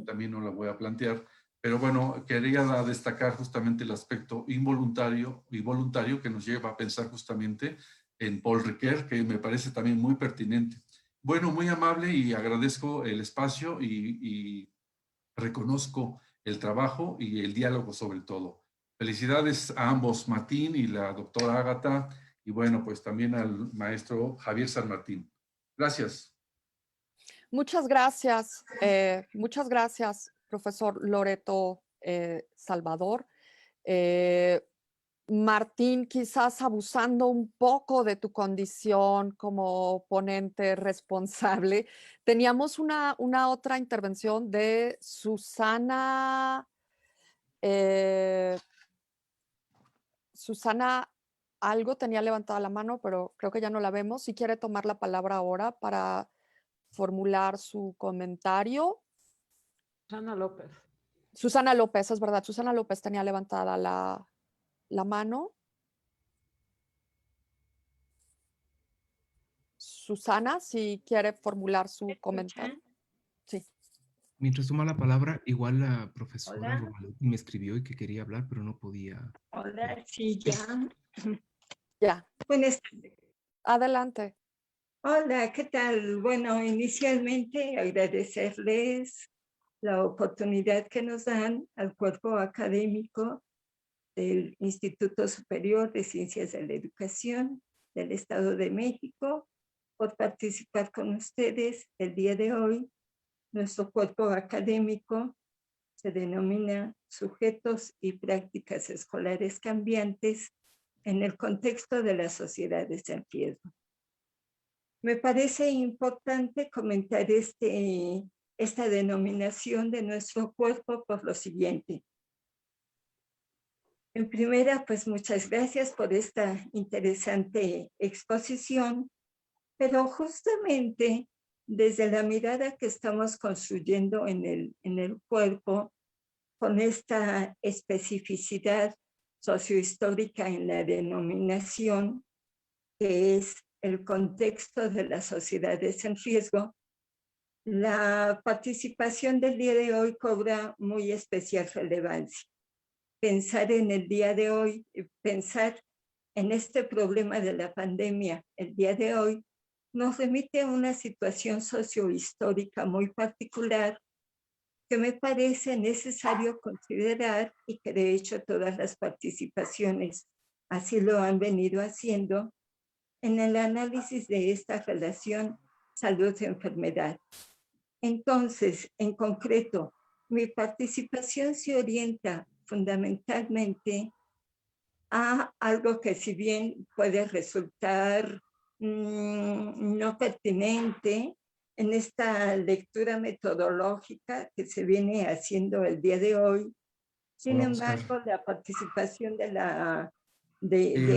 también no la voy a plantear, pero bueno, quería destacar justamente el aspecto involuntario y voluntario que nos lleva a pensar justamente en Paul Ricoeur, que me parece también muy pertinente. Bueno, muy amable y agradezco el espacio y reconozco el trabajo y el diálogo sobre todo. Felicidades a ambos, Martín y la doctora Ágata, y bueno, pues también al maestro Javier San Martín. Gracias. Muchas gracias, profesor Loreto Salvador. Martín, quizás abusando un poco de tu condición como ponente responsable, teníamos una otra intervención de Susana. Susana algo tenía levantada la mano, pero creo que ya no la vemos. Si quiere tomar la palabra ahora para formular su comentario. Susana López. Susana López, es verdad. Susana López tenía levantada la mano. Susana, si quiere formular su comentario. Sí. Mientras toma la palabra, igual la profesora Hola. Robaletti me escribió y que quería hablar, pero no podía. Hola, sí, ya. Ya. Buenas tardes. Adelante. Hola, ¿qué tal? Bueno, inicialmente agradecerles la oportunidad que nos dan al cuerpo académico del Instituto Superior de Ciencias de la Educación del Estado de México por participar con ustedes el día de hoy. Nuestro cuerpo académico se denomina Sujetos y Prácticas Escolares Cambiantes en el contexto de las sociedades en riesgo. Me parece importante comentar esta denominación de nuestro cuerpo por lo siguiente. En primera, pues muchas gracias por esta interesante exposición, pero justamente desde la mirada que estamos construyendo en el cuerpo, con esta especificidad sociohistórica en la denominación, que es el contexto de las sociedades en riesgo, la participación del día de hoy cobra muy especial relevancia. Pensar en el día de hoy, pensar en este problema de la pandemia el día de hoy, nos remite a una situación sociohistórica muy particular que me parece necesario considerar y que de hecho todas las participaciones así lo han venido haciendo en el análisis de esta relación salud-enfermedad. Entonces, en concreto, mi participación se orienta fundamentalmente a algo que si bien puede resultar no pertinente en esta lectura metodológica que se viene haciendo el día de hoy, sin embargo, la participación de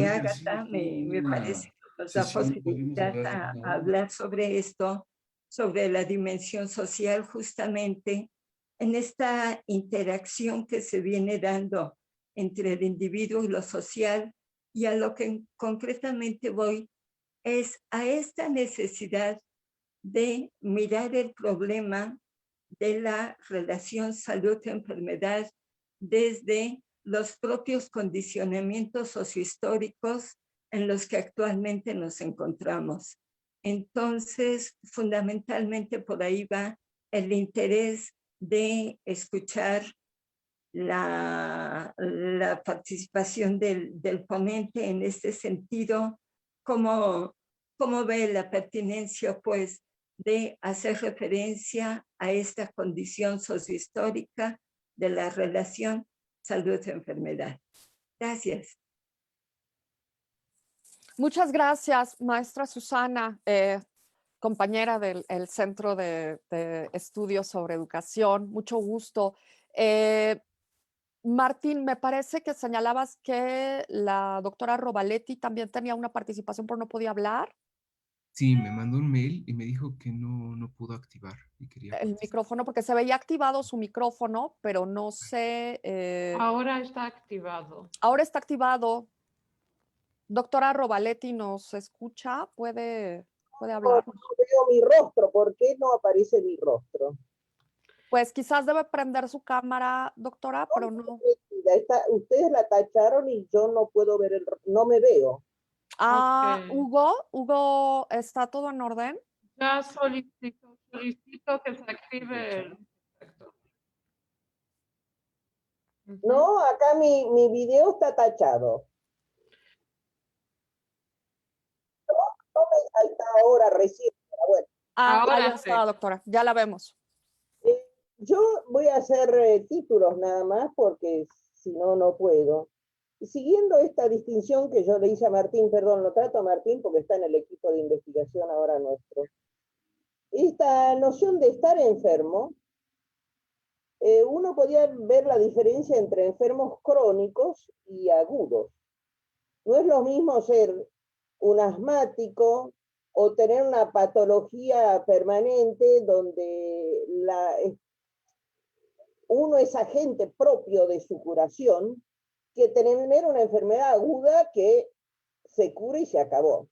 Ágata me parece que nos da posibilidad a hablar sobre esto, sobre la dimensión social, justamente en esta interacción que se viene dando entre el individuo y lo social, y a lo que concretamente voy es a esta necesidad de mirar el problema de la relación salud-enfermedad desde los propios condicionamientos sociohistóricos en los que actualmente nos encontramos. Entonces, fundamentalmente por ahí va el interés de escuchar la participación del ponente en este sentido, cómo ve la pertinencia, pues, de hacer referencia a esta condición sociohistórica de la relación salud-enfermedad. Gracias. Muchas gracias, maestra Susana, compañera del Centro de Estudios sobre Educación. Mucho gusto. Martín, me parece que señalabas que la doctora Robaletti también tenía una participación, pero no podía hablar. Sí, me mandó un mail y me dijo que no pudo activar y quería El participar. micrófono, porque se veía activado su micrófono, pero no sé. Ahora está activado. Ahora está activado. Doctora Robaletti, ¿nos escucha? ¿Puede hablar? No veo mi rostro. ¿Por qué no aparece mi rostro? Pues quizás debe prender su cámara, doctora, pero no. Ustedes la tacharon y yo no puedo ver no me veo. Ah, Okay. Hugo, ¿está todo en orden? Ya solicito que se active el efecto. No, acá mi video está tachado. Ahí está ahora recién. Pero bueno. Ahora Ahí sí. está, doctora, ya la vemos. Yo voy a hacer títulos nada más porque si no, no puedo. Siguiendo esta distinción que yo le hice a Martín, perdón, lo trato a Martín porque está en el equipo de investigación ahora nuestro. Esta noción de estar enfermo, uno podía ver la diferencia entre enfermos crónicos y agudos. No es lo mismo ser un asmático o tener una patología permanente donde uno es agente propio de su curación, que tener una enfermedad aguda que se cura y se acabó.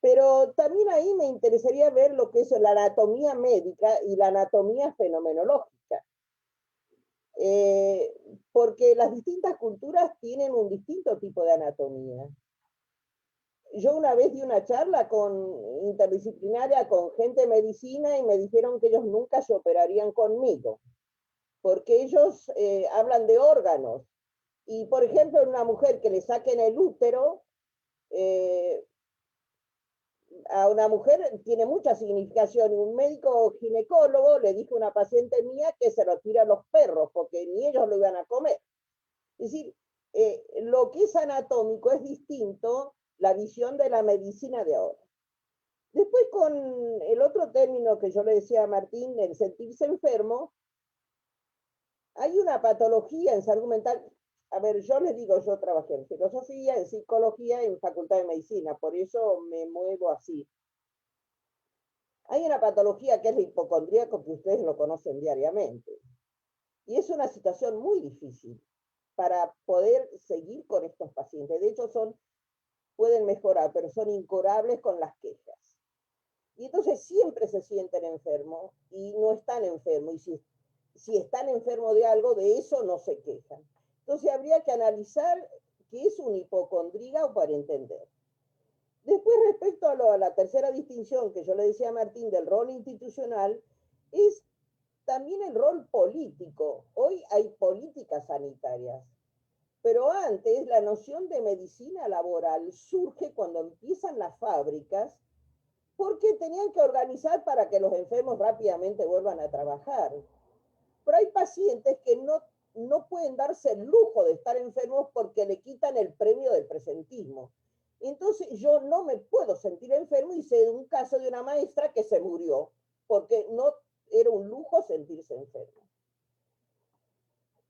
Pero también ahí me interesaría ver lo que es la anatomía médica y la anatomía fenomenológica. Porque las distintas culturas tienen un distinto tipo de anatomía. Yo una vez di una charla interdisciplinaria con gente de medicina y me dijeron que ellos nunca se operarían conmigo, porque ellos hablan de órganos. Y, por ejemplo, en una mujer que le saquen el útero, a una mujer tiene mucha significación. Un médico ginecólogo le dijo a una paciente mía que se lo tira a los perros, porque ni ellos lo iban a comer. Es decir, lo que es anatómico es distinto la visión de la medicina de ahora. Después, con el otro término que yo le decía a Martín, el sentirse enfermo, hay una patología en salud mental. A ver, yo les digo, yo trabajé en filosofía, en psicología, en facultad de medicina, por eso me muevo así. Hay una patología que es el hipocondríaco, que ustedes lo conocen diariamente. Y es una situación muy difícil para poder seguir con estos pacientes. De hecho, pueden mejorar, pero son incurables con las quejas. Y entonces siempre se sienten enfermos y no están enfermos. Y si están enfermos de algo, de eso no se quejan. Entonces habría que analizar qué es un hipocondríaco para entender. Después, respecto a la tercera distinción que yo le decía a Martín del rol institucional, es también el rol político. Hoy hay políticas sanitarias, pero antes la noción de medicina laboral surge cuando empiezan las fábricas, porque tenían que organizar para que los enfermos rápidamente vuelvan a trabajar. Pero hay pacientes que no pueden darse el lujo de estar enfermos porque le quitan el premio del presentismo. Entonces yo no me puedo sentir enfermo, y sé de un caso de una maestra que se murió porque no era un lujo sentirse enfermo.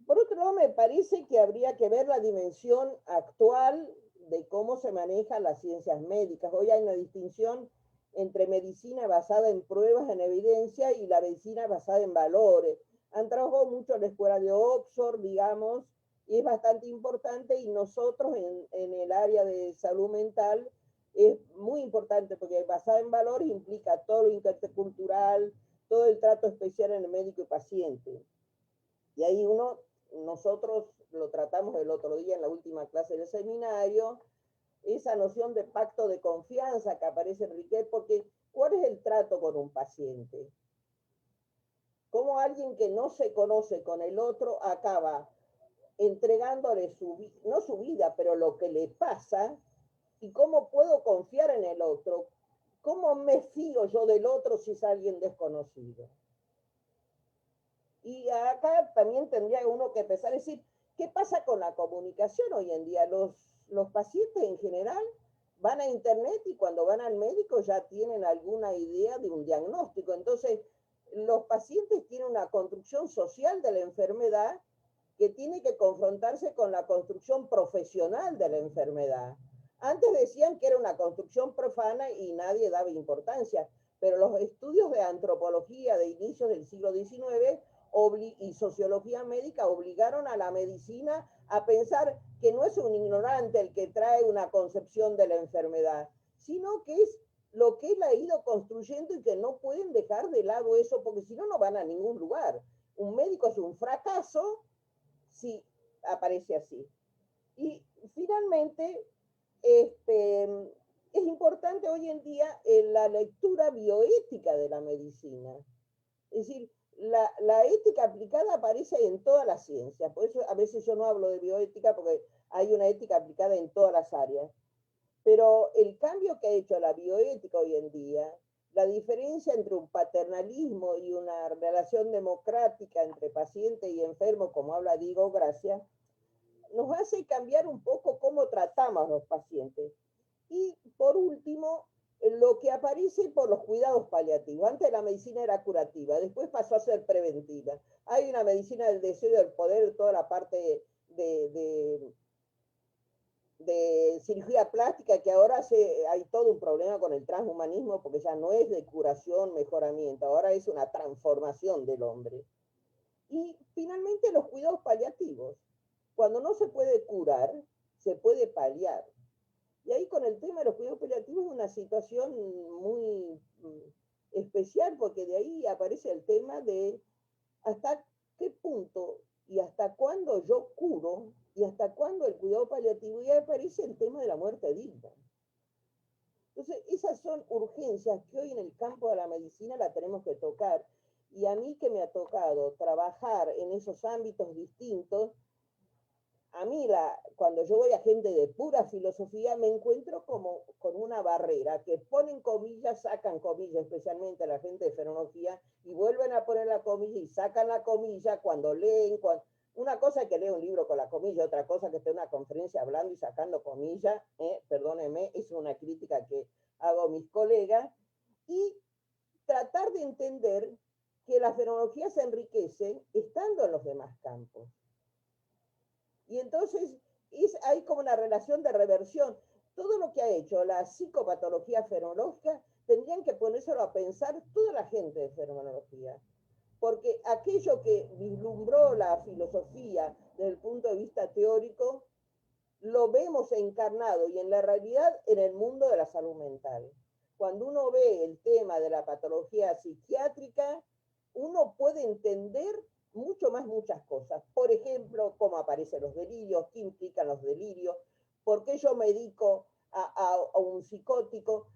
Por otro lado, me parece que habría que ver la dimensión actual de cómo se manejan las ciencias médicas. Hoy hay una distinción entre medicina basada en pruebas, en evidencia, y la medicina basada en valores. Han trabajado mucho en la escuela de Oxford, digamos, y es bastante importante, y nosotros en el área de salud mental es muy importante, porque basada en valores implica todo lo intercultural, todo el trato especial en el médico y paciente. Y ahí nosotros lo tratamos el otro día en la última clase del seminario, esa noción de pacto de confianza que aparece en Riquet, porque ¿cuál es el trato con un paciente? ¿Cómo alguien que no se conoce con el otro acaba entregándole no su vida, pero lo que le pasa? ¿Y cómo puedo confiar en el otro? ¿Cómo me fío yo del otro si es alguien desconocido? Y acá también tendría uno que empezar a decir, ¿qué pasa con la comunicación hoy en día? Los pacientes en general van a internet y cuando van al médico ya tienen alguna idea de un diagnóstico. Entonces, los pacientes tienen una construcción social de la enfermedad que tiene que confrontarse con la construcción profesional de la enfermedad. Antes decían que era una construcción profana y nadie daba importancia, pero los estudios de antropología de inicios del siglo XIX y sociología médica obligaron a la medicina a pensar que no es un ignorante el que trae una concepción de la enfermedad, sino que es lo que él ha ido construyendo, y que no pueden dejar de lado eso, porque si no, no van a ningún lugar. Un médico es un fracaso si aparece así. Y finalmente, es importante hoy en día la lectura bioética de la medicina. Es decir, la ética aplicada aparece en todas las ciencias. Por eso a veces yo no hablo de bioética porque hay una ética aplicada en todas las áreas. Pero el cambio que ha hecho la bioética hoy en día, la diferencia entre un paternalismo y una relación democrática entre paciente y enfermo, como habla Diego Gracia, nos hace cambiar un poco cómo tratamos a los pacientes. Y por último, lo que aparece por los cuidados paliativos. Antes la medicina era curativa, después pasó a ser preventiva. Hay una medicina del deseo y del poder, toda la parte de cirugía plástica, que ahora hay todo un problema con el transhumanismo, porque ya no es de curación, mejoramiento, ahora es una transformación del hombre. Y finalmente los cuidados paliativos. Cuando no se puede curar, se puede paliar. Y ahí con el tema de los cuidados paliativos es una situación muy especial, porque de ahí aparece el tema de hasta qué punto y hasta cuándo yo curo y hasta cuándo el cuidado paliativo, y ahí aparece el tema de la muerte digna. Entonces, esas son urgencias que hoy en el campo de la medicina la tenemos que tocar. Y a mí que me ha tocado trabajar en esos ámbitos distintos, a mí cuando yo voy a gente de pura filosofía me encuentro como con una barrera, que ponen comillas, sacan comillas, especialmente la gente de fenología, y vuelven a poner la comilla y sacan la comilla cuando leen. Una cosa es que lea un libro con la comilla, otra cosa que esté en una conferencia hablando y sacando comillas, perdónenme, es una crítica que hago a mis colegas, y tratar de entender que la fenología se enriquece estando en los demás campos. Y entonces hay como una relación de reversión. Todo lo que ha hecho la psicopatología fenomenológica tendrían que ponérselo a pensar toda la gente de fenomenología. Porque aquello que vislumbró la filosofía desde el punto de vista teórico, lo vemos encarnado y en la realidad en el mundo de la salud mental. Cuando uno ve el tema de la patología psiquiátrica, uno puede entender mucho más muchas cosas. Por ejemplo, cómo aparecen los delirios, qué implican los delirios, por qué yo medico a un psicótico,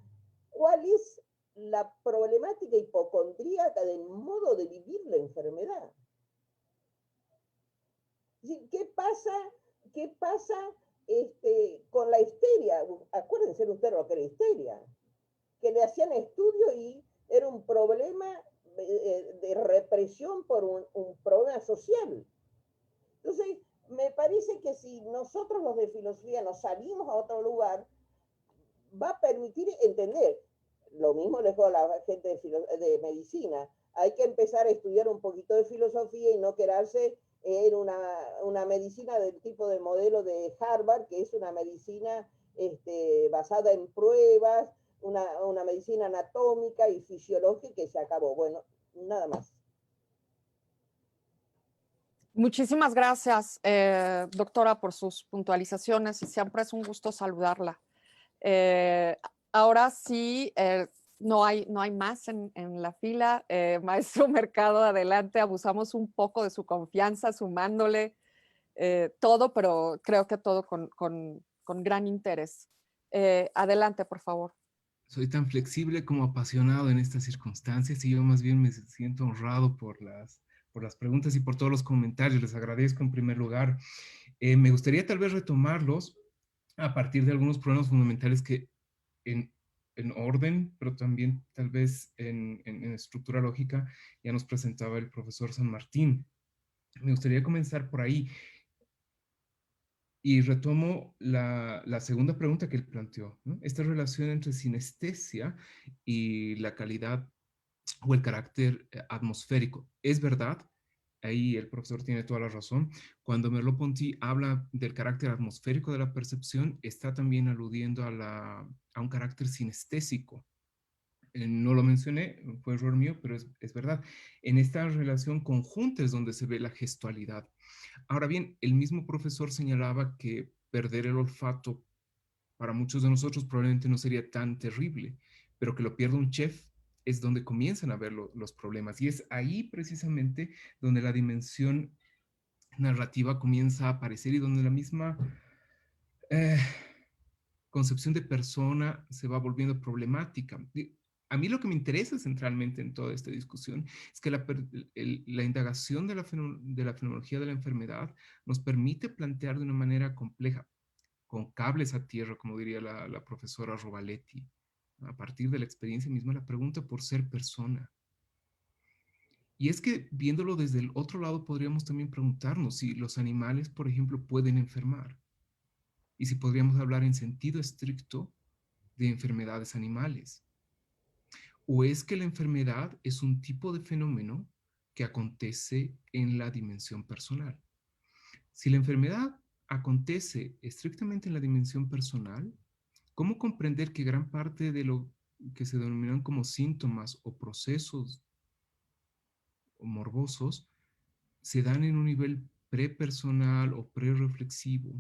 cuál es la problemática hipocondríaca del modo de vivir la enfermedad. ¿Qué pasa con la histeria? Acuérdense ustedes lo que era histeria, que le hacían estudio y era un problema de represión por un problema social. Entonces, me parece que si nosotros los de filosofía nos salimos a otro lugar, va a permitir entender. Lo mismo les digo a la gente de medicina. Hay que empezar a estudiar un poquito de filosofía y no quedarse en una medicina del tipo de modelo de Harvard, que es una medicina basada en pruebas, una medicina anatómica y fisiológica que se acabó. Bueno, nada más. Muchísimas gracias, doctora, por sus puntualizaciones, y siempre es un gusto saludarla. Ahora sí, no hay más en la fila. Maestro Mercado, adelante. Abusamos un poco de su confianza, sumándole todo, pero creo que todo con gran interés. Adelante, por favor. Soy tan flexible como apasionado en estas circunstancias, y yo más bien me siento honrado por las preguntas y por todos los comentarios. Les agradezco en primer lugar. Me gustaría tal vez retomarlos a partir de algunos problemas fundamentales que en orden, pero también tal vez en estructura lógica, ya nos presentaba el profesor San Martín. Me gustaría comenzar por ahí. Y retomo la segunda pregunta que él planteó, ¿no? Esta relación entre sinestesia y la calidad o el carácter atmosférico. Es verdad, ahí el profesor tiene toda la razón. Cuando Merleau-Ponty habla del carácter atmosférico de la percepción, está también aludiendo a un carácter sinestésico. No lo mencioné, fue error mío, pero es verdad. En esta relación conjunta es donde se ve la gestualidad. Ahora bien, el mismo profesor señalaba que perder el olfato para muchos de nosotros probablemente no sería tan terrible, pero que lo pierda un chef es donde comienzan a ver los problemas. Y es ahí precisamente donde la dimensión narrativa comienza a aparecer y donde la misma concepción de persona se va volviendo problemática. a mí lo que me interesa centralmente en toda esta discusión es que la indagación de la fenomenología de la enfermedad nos permite plantear de una manera compleja, con cables a tierra, como diría la profesora Rovaletti, a partir de la experiencia misma, la pregunta por ser persona. Y es que viéndolo desde el otro lado, podríamos también preguntarnos si los animales, por ejemplo, pueden enfermar. Y si podríamos hablar en sentido estricto de enfermedades animales. ¿O es que la enfermedad es un tipo de fenómeno que acontece en la dimensión personal? Si la enfermedad acontece estrictamente en la dimensión personal, ¿cómo comprender que gran parte de lo que se denominan como síntomas o procesos morbosos se dan en un nivel prepersonal o prereflexivo?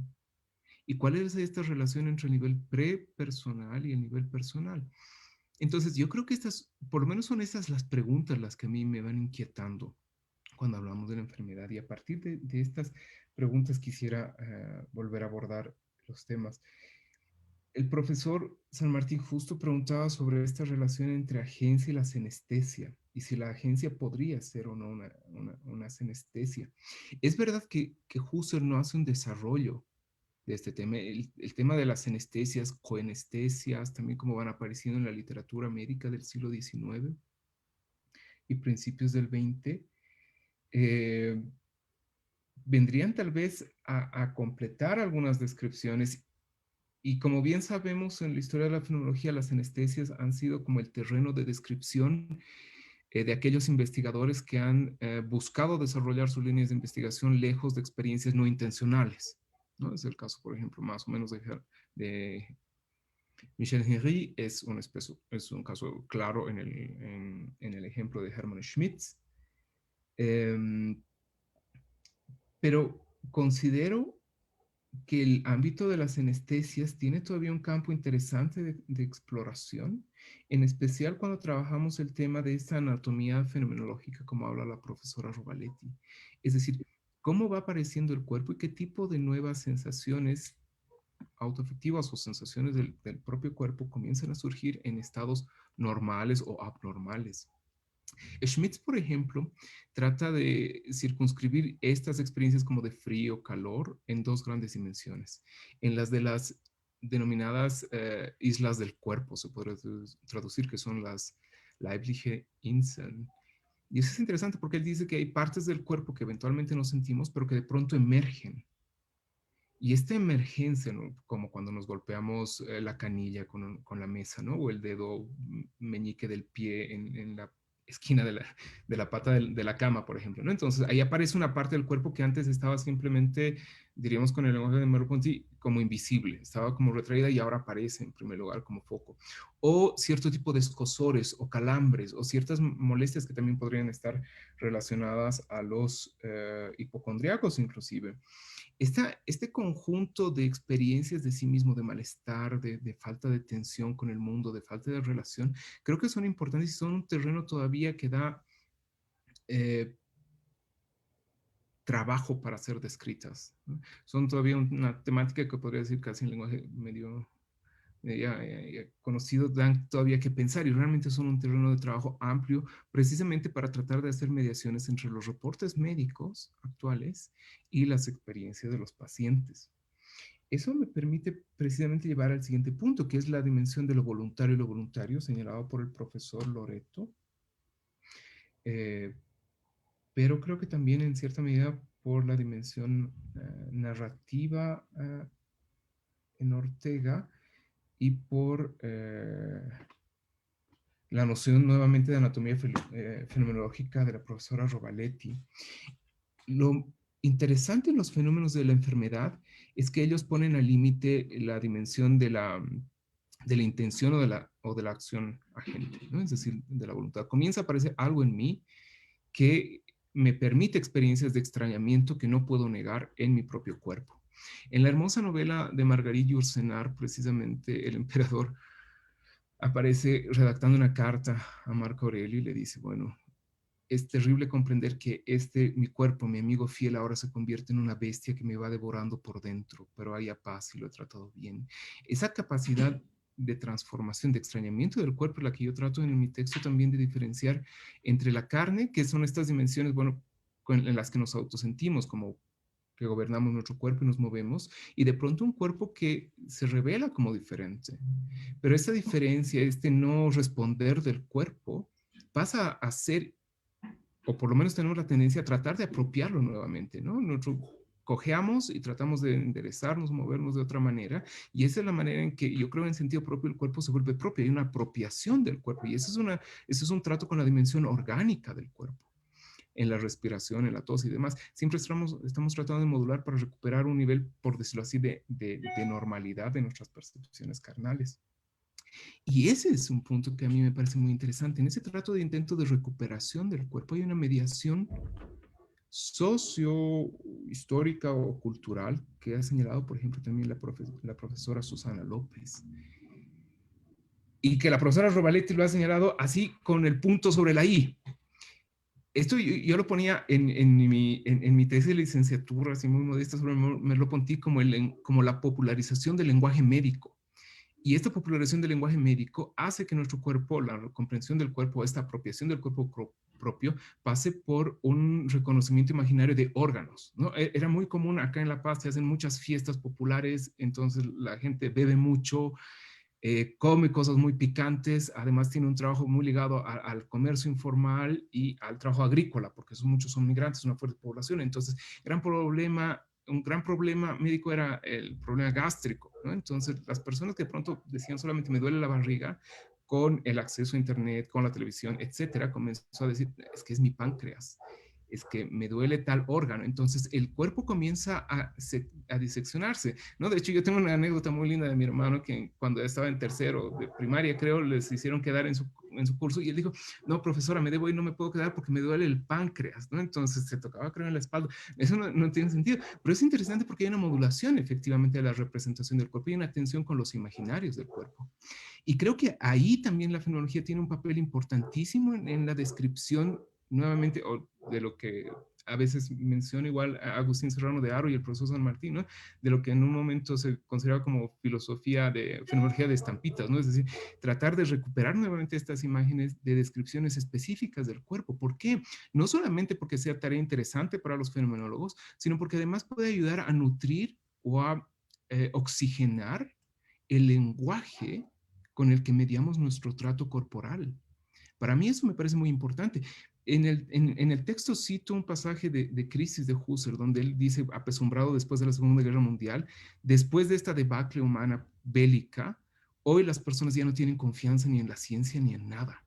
¿Y cuál es esta relación entre el nivel prepersonal y el nivel personal? Entonces, yo creo que estas, por lo menos son estas las preguntas las que a mí me van inquietando cuando hablamos de la enfermedad. Y a partir de estas preguntas quisiera volver a abordar los temas. El profesor San Martín justo preguntaba sobre esta relación entre agencia y la senestesia, y si la agencia podría ser o no una senestesia. Es verdad que Husserl no hace un desarrollo de este tema. El tema de las senestesias, coenestesias, también como van apareciendo en la literatura médica del siglo XIX y principios del XX, vendrían tal vez a completar algunas descripciones. Y como bien sabemos en la historia de la fenomenología, las senestesias han sido como el terreno de descripción de aquellos investigadores que han buscado desarrollar sus líneas de investigación lejos de experiencias no intencionales, ¿no? Es el caso, por ejemplo, más o menos de Michel Henry, es un caso claro en el ejemplo de Hermann Schmitz. Pero considero que el ámbito de las anestesias tiene todavía un campo interesante de exploración, en especial cuando trabajamos el tema de esta anatomía fenomenológica, como habla la profesora Rovaletti. Es decir, cómo va apareciendo el cuerpo y qué tipo de nuevas sensaciones autoafectivas o sensaciones del propio cuerpo comienzan a surgir en estados normales o abnormales. Schmitz, por ejemplo, trata de circunscribir estas experiencias como de frío, calor, en dos grandes dimensiones. En las de las denominadas islas del cuerpo, se podría traducir, que son las Leibliche Inseln. Y eso es interesante porque él dice que hay partes del cuerpo que eventualmente no sentimos, pero que de pronto emergen. Y esta emergencia, ¿no? Como cuando nos golpeamos la canilla con la mesa, ¿no? O el dedo meñique del pie en la esquina de la pata de la cama, por ejemplo, ¿no? Entonces ahí aparece una parte del cuerpo que antes estaba simplemente, diríamos con el lenguaje de Merleau-Ponty, como invisible, estaba como retraída y ahora aparece en primer lugar como foco. O cierto tipo de escozores o calambres o ciertas molestias que también podrían estar relacionadas a los hipocondriacos inclusive. Este conjunto de experiencias de sí mismo, de malestar, de falta de tensión con el mundo, de falta de relación, creo que son importantes y son un terreno todavía que da trabajo para ser descritas, ¿no? Son todavía una temática que podría decir casi en lenguaje medio conocido, dan todavía que pensar y realmente son un terreno de trabajo amplio precisamente para tratar de hacer mediaciones entre los reportes médicos actuales y las experiencias de los pacientes. Eso me permite precisamente llevar al siguiente punto, que es la dimensión de lo voluntario y lo voluntario, señalado por el profesor Loreto, pero creo que también en cierta medida por la dimensión narrativa en Ortega, y por la noción nuevamente de anatomía fenomenológica de la profesora Rovaletti. Lo interesante en los fenómenos de la enfermedad es que ellos ponen al límite la dimensión de la intención o de la acción agente, ¿no? Es decir, de la voluntad. Comienza a aparecer algo en mí que me permite experiencias de extrañamiento que no puedo negar en mi propio cuerpo. En la hermosa novela de Marguerite Yourcenar, precisamente el emperador aparece redactando una carta a Marco Aurelio y le dice, bueno, es terrible comprender que mi cuerpo, mi amigo fiel, ahora se convierte en una bestia que me va devorando por dentro, pero haya paz y lo he tratado bien. Esa capacidad de transformación, de extrañamiento del cuerpo, la que yo trato en mi texto también de diferenciar entre la carne, que son estas dimensiones, bueno, en las que nos autosentimos como que gobernamos nuestro cuerpo y nos movemos, y de pronto un cuerpo que se revela como diferente. Pero esa diferencia, este no responder del cuerpo, pasa a ser, o por lo menos tenemos la tendencia a tratar de apropiarlo nuevamente, ¿no? Cojeamos y tratamos de enderezarnos, movernos de otra manera, y esa es la manera en que yo creo en sentido propio el cuerpo se vuelve propio, hay una apropiación del cuerpo, y eso es un trato con la dimensión orgánica del cuerpo, en la respiración, en la tos y demás. Siempre estamos tratando de modular para recuperar un nivel, por decirlo así, de normalidad de nuestras percepciones carnales. Y ese es un punto que a mí me parece muy interesante. En ese trato de intento de recuperación del cuerpo hay una mediación socio-histórica o cultural que ha señalado, por ejemplo, también la profesora Susana López. Y que la profesora Rovaletti lo ha señalado así con el punto sobre la I. Esto yo lo ponía en mi tesis de licenciatura, así muy modesta, sobre Merleau-Ponty, como la popularización del lenguaje médico. Y esta popularización del lenguaje médico hace que nuestro cuerpo, la comprensión del cuerpo, esta apropiación del cuerpo propio, pase por un reconocimiento imaginario de órganos, ¿no? Era muy común acá en La Paz, se hacen muchas fiestas populares, entonces la gente bebe mucho, come cosas muy picantes, además tiene un trabajo muy ligado al comercio informal y al trabajo agrícola, porque muchos son migrantes, una fuerte población. Entonces, un gran problema médico era el problema gástrico, ¿no? Entonces, las personas que de pronto decían solamente me duele la barriga, con el acceso a internet, con la televisión, etcétera, comenzó a decir, es que es mi páncreas, es que me duele tal órgano. Entonces el cuerpo comienza a diseccionarse, ¿no? De hecho, yo tengo una anécdota muy linda de mi hermano que cuando estaba en tercero de primaria, creo, les hicieron quedar en su curso y él dijo, no, profesora, me debo ir, no me puedo quedar porque me duele el páncreas, ¿no? Entonces se tocaba, creo, en la espalda. Eso no tiene sentido, pero es interesante porque hay una modulación efectivamente de la representación del cuerpo y una tensión con los imaginarios del cuerpo. Y creo que ahí también la fenomenología tiene un papel importantísimo en la descripción nuevamente, de lo que a veces menciona igual a Agustín Serrano de Haro y el profesor San Martín, ¿no? De lo que en un momento se consideraba como filosofía de fenomenología de estampitas, ¿no? Es decir, tratar de recuperar nuevamente estas imágenes de descripciones específicas del cuerpo. ¿Por qué? No solamente porque sea tarea interesante para los fenomenólogos, sino porque además puede ayudar a nutrir o a oxigenar el lenguaje con el que mediamos nuestro trato corporal. Para mí eso me parece muy importante. En el texto cito un pasaje de Crisis de Husserl, donde él dice, apesumbrado después de la Segunda Guerra Mundial, después de esta debacle humana bélica, hoy las personas ya no tienen confianza ni en la ciencia ni en nada.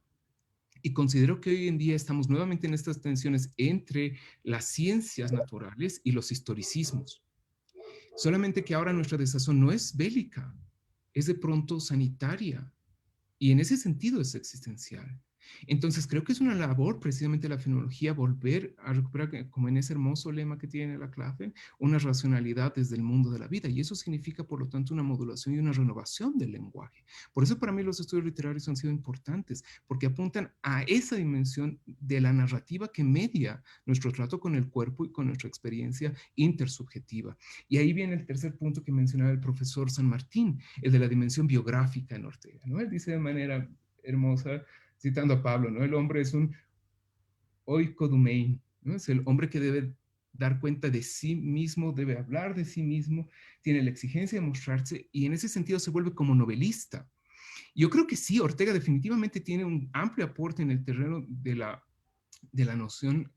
Y considero que hoy en día estamos nuevamente en estas tensiones entre las ciencias naturales y los historicismos. Solamente que ahora nuestra desazón no es bélica, es de pronto sanitaria. Y en ese sentido es existencial. Entonces creo que es una labor precisamente de la fenomenología volver a recuperar, como en ese hermoso lema que tiene la clave, una racionalidad desde el mundo de la vida. Y eso significa, por lo tanto, una modulación y una renovación del lenguaje. Por eso para mí los estudios literarios han sido importantes, porque apuntan a esa dimensión de la narrativa que media nuestro trato con el cuerpo y con nuestra experiencia intersubjetiva. Y ahí viene el tercer punto que mencionaba el profesor San Martín, el de la dimensión biográfica en Ortega, ¿no? Él dice de manera hermosa, citando a Pablo, ¿no? El hombre es un oikodomein, ¿no? Es el hombre que debe dar cuenta de sí mismo, debe hablar de sí mismo, tiene la exigencia de mostrarse y en ese sentido se vuelve como novelista. Yo creo que sí, Ortega definitivamente tiene un amplio aporte en el terreno de la noción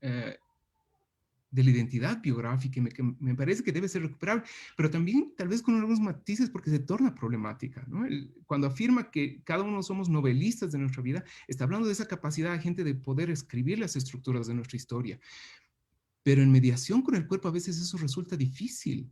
de la identidad biográfica, que me parece que debe ser recuperable, pero también tal vez con algunos matices porque se torna problemática, ¿no? Cuando afirma que cada uno somos novelistas de nuestra vida, está hablando de esa capacidad de gente de poder escribir las estructuras de nuestra historia. Pero en mediación con el cuerpo a veces eso resulta difícil.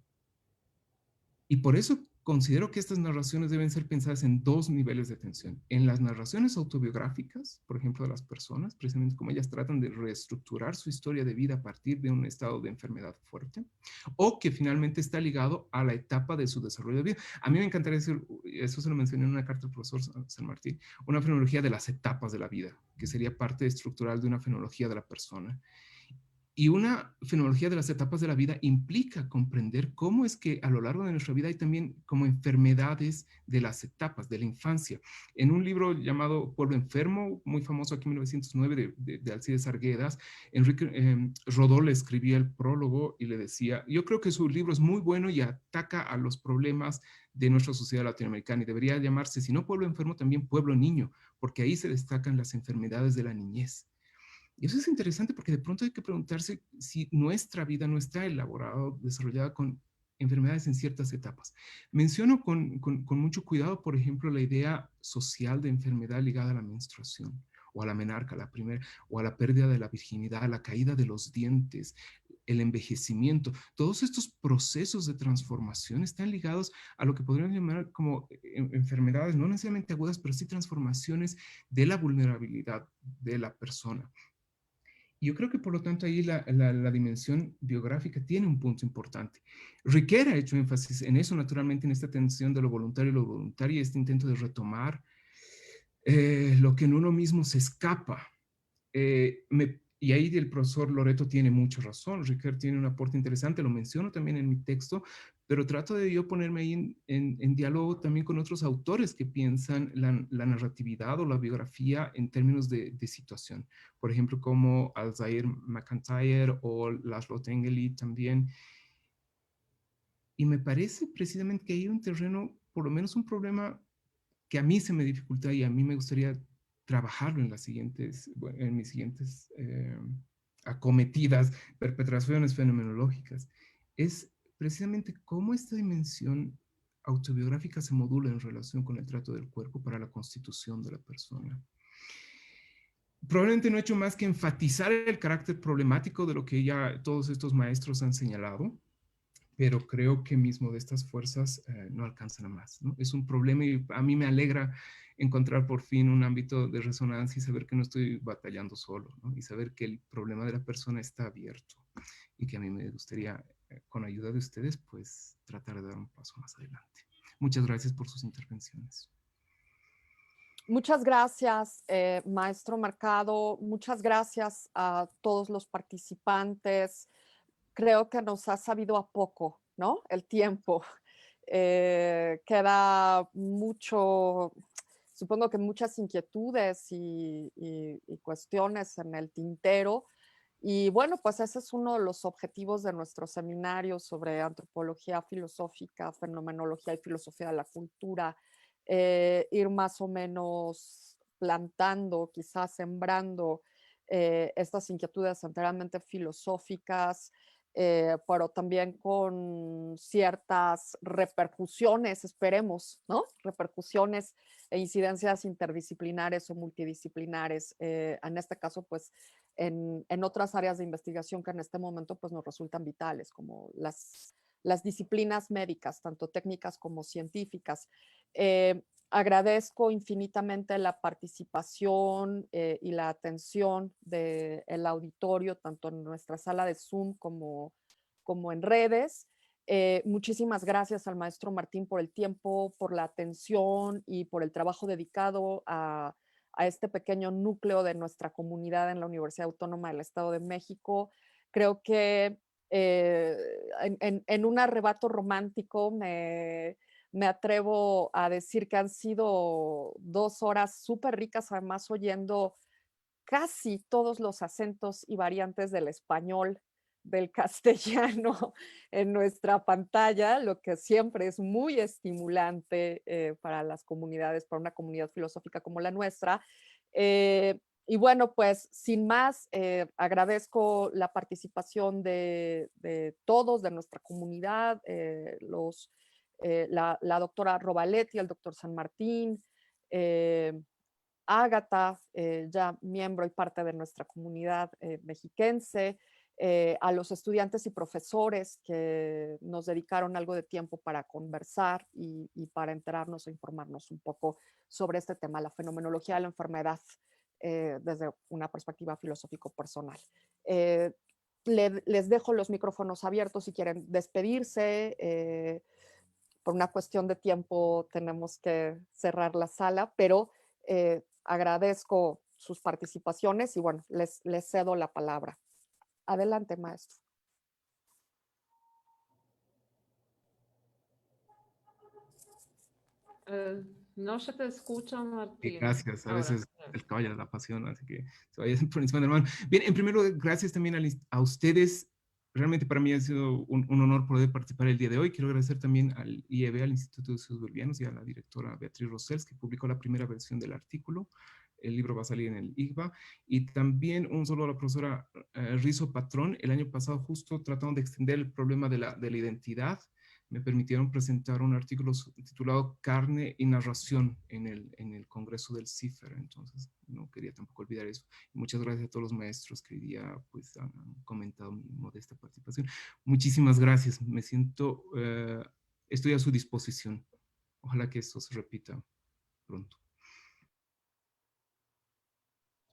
Y por eso considero que estas narraciones deben ser pensadas en dos niveles de tensión. En las narraciones autobiográficas, por ejemplo, de las personas, precisamente como ellas tratan de reestructurar su historia de vida a partir de un estado de enfermedad fuerte, o que finalmente está ligado a la etapa de su desarrollo de vida. A mí me encantaría decir, eso se lo mencioné en una carta del profesor San Martín, una fenomenología de las etapas de la vida, que sería parte estructural de una fenomenología de la persona. Y una fenomenología de las etapas de la vida implica comprender cómo es que a lo largo de nuestra vida hay también como enfermedades de las etapas de la infancia. En un libro llamado Pueblo Enfermo, muy famoso aquí en 1909, de Alcides Arguedas, Enrique Rodó le escribía el prólogo y le decía, yo creo que su libro es muy bueno y ataca a los problemas de nuestra sociedad latinoamericana y debería llamarse, si no Pueblo Enfermo, también Pueblo Niño, porque ahí se destacan las enfermedades de la niñez. Y eso es interesante porque de pronto hay que preguntarse si nuestra vida no está elaborada, desarrollada con enfermedades en ciertas etapas. Menciono con mucho cuidado, por ejemplo, la idea social de enfermedad ligada a la menstruación o a la menarca, la primera, o a la pérdida de la virginidad, a la caída de los dientes, el envejecimiento. Todos estos procesos de transformación están ligados a lo que podríamos llamar como enfermedades, no necesariamente agudas, pero sí transformaciones de la vulnerabilidad de la persona. Yo creo que por lo tanto ahí la dimensión biográfica tiene un punto importante. Riquet ha hecho énfasis en eso, naturalmente, en esta tensión de lo voluntario y lo voluntario, este intento de retomar lo que en uno mismo se escapa. Y ahí el profesor Loreto tiene mucha razón. Riquet tiene un aporte interesante, lo menciono también en mi texto, pero trato de yo ponerme ahí en diálogo también con otros autores que piensan la narratividad o la biografía en términos de situación. Por ejemplo, como Alzair MacIntyre o Laszlo Tengeli también. Y me parece precisamente que hay un terreno, por lo menos un problema que a mí se me dificulta y a mí me gustaría trabajarlo en mis siguientes acometidas, perpetraciones fenomenológicas, es precisamente cómo esta dimensión autobiográfica se modula en relación con el trato del cuerpo para la constitución de la persona. Probablemente no he hecho más que enfatizar el carácter problemático de lo que ya todos estos maestros han señalado, pero creo que mismo de estas fuerzas no alcanzan a más, ¿no? Es un problema y a mí me alegra encontrar por fin un ámbito de resonancia y saber que no estoy batallando solo, ¿no? Y saber que el problema de la persona está abierto y que a mí me gustaría, con ayuda de ustedes, pues tratar de dar un paso más adelante. Muchas gracias por sus intervenciones. Muchas gracias, maestro Mercado. Muchas gracias a todos los participantes. Creo que nos ha sabido a poco, ¿no? El tiempo. Queda mucho, supongo que muchas inquietudes y cuestiones en el tintero. Y bueno, pues ese es uno de los objetivos de nuestro seminario sobre antropología filosófica, fenomenología y filosofía de la cultura. Ir más o menos plantando, quizás sembrando estas inquietudes enteramente filosóficas, pero también con ciertas repercusiones, esperemos, ¿no? Repercusiones e incidencias interdisciplinares o multidisciplinares. En este caso, pues, en otras áreas de investigación que en este momento pues, nos resultan vitales, como las disciplinas médicas, tanto técnicas como científicas. Agradezco infinitamente la participación y la atención del auditorio, tanto en nuestra sala de Zoom como en redes. Muchísimas gracias al maestro Martín por el tiempo, por la atención y por el trabajo dedicado a este pequeño núcleo de nuestra comunidad en la Universidad Autónoma del Estado de México. Creo que en un arrebato romántico me atrevo a decir que han sido 2 horas súper ricas, además oyendo casi todos los acentos y variantes del español, del castellano en nuestra pantalla, lo que siempre es muy estimulante para las comunidades, para una comunidad filosófica como la nuestra. Y bueno, pues sin más, agradezco la participación de todos, de nuestra comunidad, la doctora Robaletti, el doctor San Martín, Ágata, ya miembro y parte de nuestra comunidad mexiquense, a los estudiantes y profesores que nos dedicaron algo de tiempo para conversar y para enterarnos e informarnos un poco sobre este tema, la fenomenología de la enfermedad desde una perspectiva filosófico-personal. Les dejo los micrófonos abiertos si quieren despedirse. Por una cuestión de tiempo tenemos que cerrar la sala, pero agradezco sus participaciones y bueno, les cedo la palabra. Adelante, maestro. No se te escucha, Martín. Gracias, a Ahora. veces el caballo de la pasión, así que se vaya por encima de la mano. Bien, en primer lugar, gracias también a ustedes. Realmente para mí ha sido un honor poder participar el día de hoy. Quiero agradecer también al IEB, al Instituto de Estudios Bolivianos, y a la directora Beatriz Rosels, que publicó la primera versión del artículo. El libro va a salir en el IGBA. Y también un saludo a la profesora Rizo Patrón. El año pasado, justo tratando de extender el problema de la identidad, me permitieron presentar un artículo titulado Carne y Narración en el Congreso del CIFER. Entonces, no quería tampoco olvidar eso. Y muchas gracias a todos los maestros que hoy día pues, han comentado mi modesta participación. Muchísimas gracias. Me siento, estoy a su disposición. Ojalá que esto se repita pronto.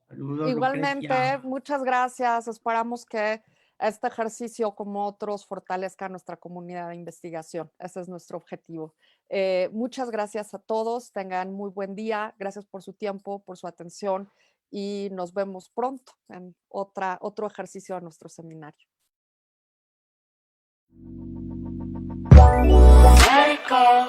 Saludos, Igualmente, Lucrecia. muchas gracias. Esperamos que este ejercicio, como otros, fortalezca nuestra comunidad de investigación. Ese es nuestro objetivo. Muchas gracias a todos. Tengan muy buen día. Gracias por su tiempo, por su atención y nos vemos pronto en otro ejercicio de nuestro seminario. Let it go.